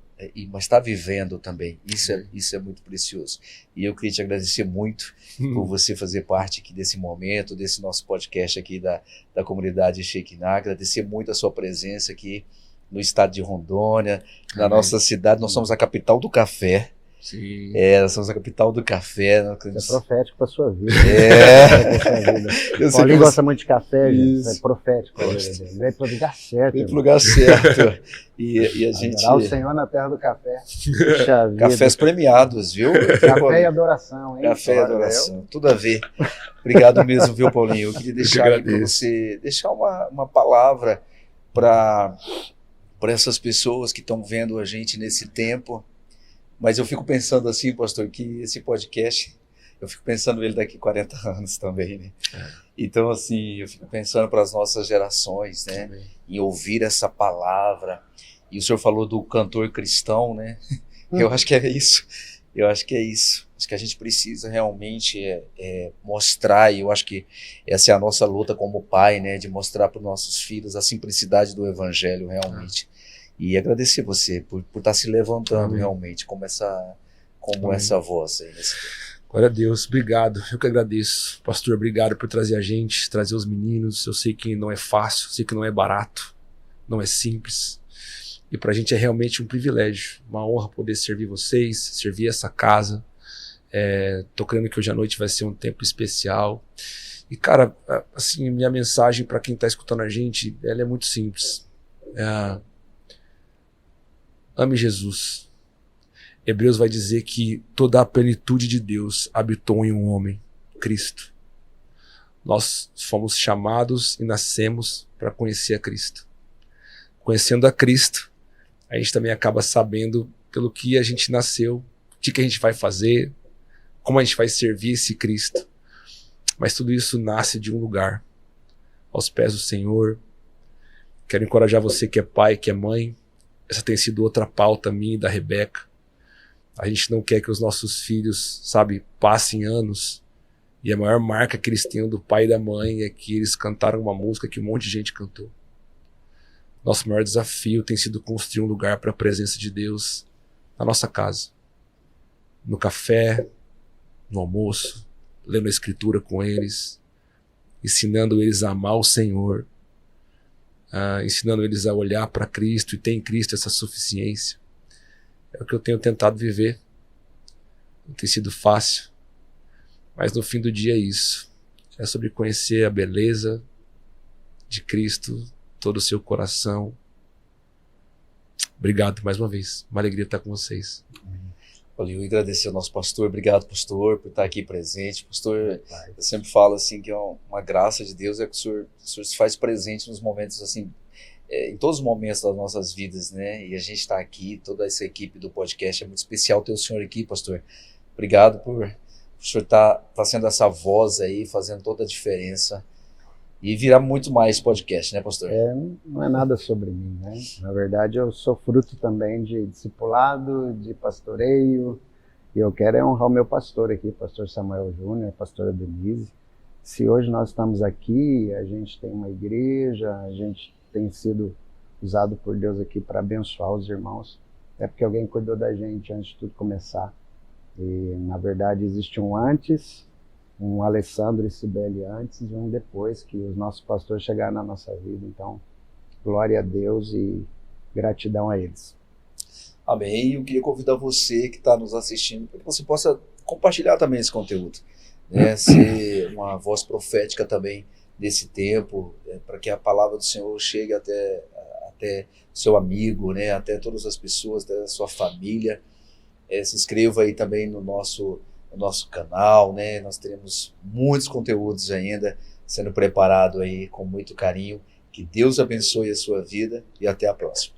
mas está vivendo também. Isso é muito precioso. E eu queria te agradecer muito por você fazer parte aqui desse momento, desse nosso podcast aqui da comunidade Shekinah. Agradecer muito a sua presença aqui no estado de Rondônia, na nossa cidade. Nós somos a capital do café. Sim. Nós somos a capital do café. É profético para sua vida. Paulinho gosta muito de café, gente. É profético. Vem para o lugar certo. Vem para o lugar certo. E a gente... Adorar o Senhor na terra do café. Puxa vida. Cafés premiados, viu? Café e adoração, hein? Café e adoração. Tudo a ver. Obrigado mesmo, viu, Paulinho? Eu queria deixar para você deixar uma palavra para por essas pessoas que estão vendo a gente nesse tempo. Mas eu fico pensando assim, pastor, que esse podcast, eu fico pensando ele daqui 40 anos também, né? Então, assim, eu fico pensando para as nossas gerações, né? Também. Em ouvir essa palavra. E o senhor falou do cantor cristão, né? Eu acho que é isso. Eu acho que é isso. Acho que a gente precisa realmente mostrar, e eu acho que essa é a nossa luta como pai, né? De mostrar para os nossos filhos a simplicidade do evangelho, realmente. E agradecer você por estar se levantando. Amém. Realmente como essa voz aí nesse tempo. Glória a Deus, obrigado, eu que agradeço. Pastor, obrigado por trazer a gente, trazer os meninos. Eu sei que não é fácil, sei que não é barato, não é simples. E pra gente é realmente um privilégio, uma honra poder servir vocês, servir essa casa. Tô crendo que hoje à noite vai ser um tempo especial. E cara, assim, minha mensagem para quem tá escutando a gente, ela é muito simples. Ame Jesus. Hebreus vai dizer que toda a plenitude de Deus habitou em um homem, Cristo. Nós fomos chamados e nascemos para conhecer a Cristo. Conhecendo a Cristo, a gente também acaba sabendo pelo que a gente nasceu, o que a gente vai fazer, como a gente vai servir esse Cristo. Mas tudo isso nasce de um lugar, aos pés do Senhor. Quero encorajar você que é pai, que é mãe. Essa tem sido outra pauta minha e da Rebeca. A gente não quer que os nossos filhos, passem anos e a maior marca que eles tenham do pai e da mãe é que eles cantaram uma música que um monte de gente cantou. Nosso maior desafio tem sido construir um lugar para a presença de Deus na nossa casa. No café, no almoço, lendo a Escritura com eles, ensinando eles a amar o Senhor, ensinando eles a olhar para Cristo e ter em Cristo essa suficiência. É o que eu tenho tentado viver. Não tem sido fácil, mas no fim do dia é isso. É sobre conhecer a beleza de Cristo, todo o seu coração. Obrigado mais uma vez. Uma alegria estar com vocês. Olha, eu agradecer ao nosso pastor. Obrigado, pastor, por estar aqui presente. Pastor, eu sempre falo assim que é uma graça de Deus, é que o senhor se faz presente nos momentos assim, em todos os momentos das nossas vidas, né? E a gente está aqui, toda essa equipe do podcast, é muito especial ter o senhor aqui, pastor. Obrigado por o senhor tá sendo essa voz aí, fazendo toda a diferença. E virar muito mais podcast, né, pastor? Não é nada sobre mim, né? Na verdade, eu sou fruto também de discipulado, de pastoreio, e eu quero honrar o meu pastor aqui, pastor Samuel Júnior, pastora Denise. Se hoje nós estamos aqui, a gente tem uma igreja, a gente tem sido usado por Deus aqui para abençoar os irmãos, é porque alguém cuidou da gente antes de tudo começar. E, na verdade, existe um antes, um Alessandro e Cibele antes e um depois, que os nossos pastores chegaram na nossa vida. Então, glória a Deus e gratidão a eles. Amém. E eu queria convidar você que está nos assistindo para que você possa compartilhar também esse conteúdo, né? Ser uma voz profética também nesse tempo, para que a palavra do Senhor chegue até seu amigo, né? Até todas as pessoas, até a sua família. Se inscreva aí também no nosso canal, né? Nós teremos muitos conteúdos ainda sendo preparado aí com muito carinho. Que Deus abençoe a sua vida e até a próxima.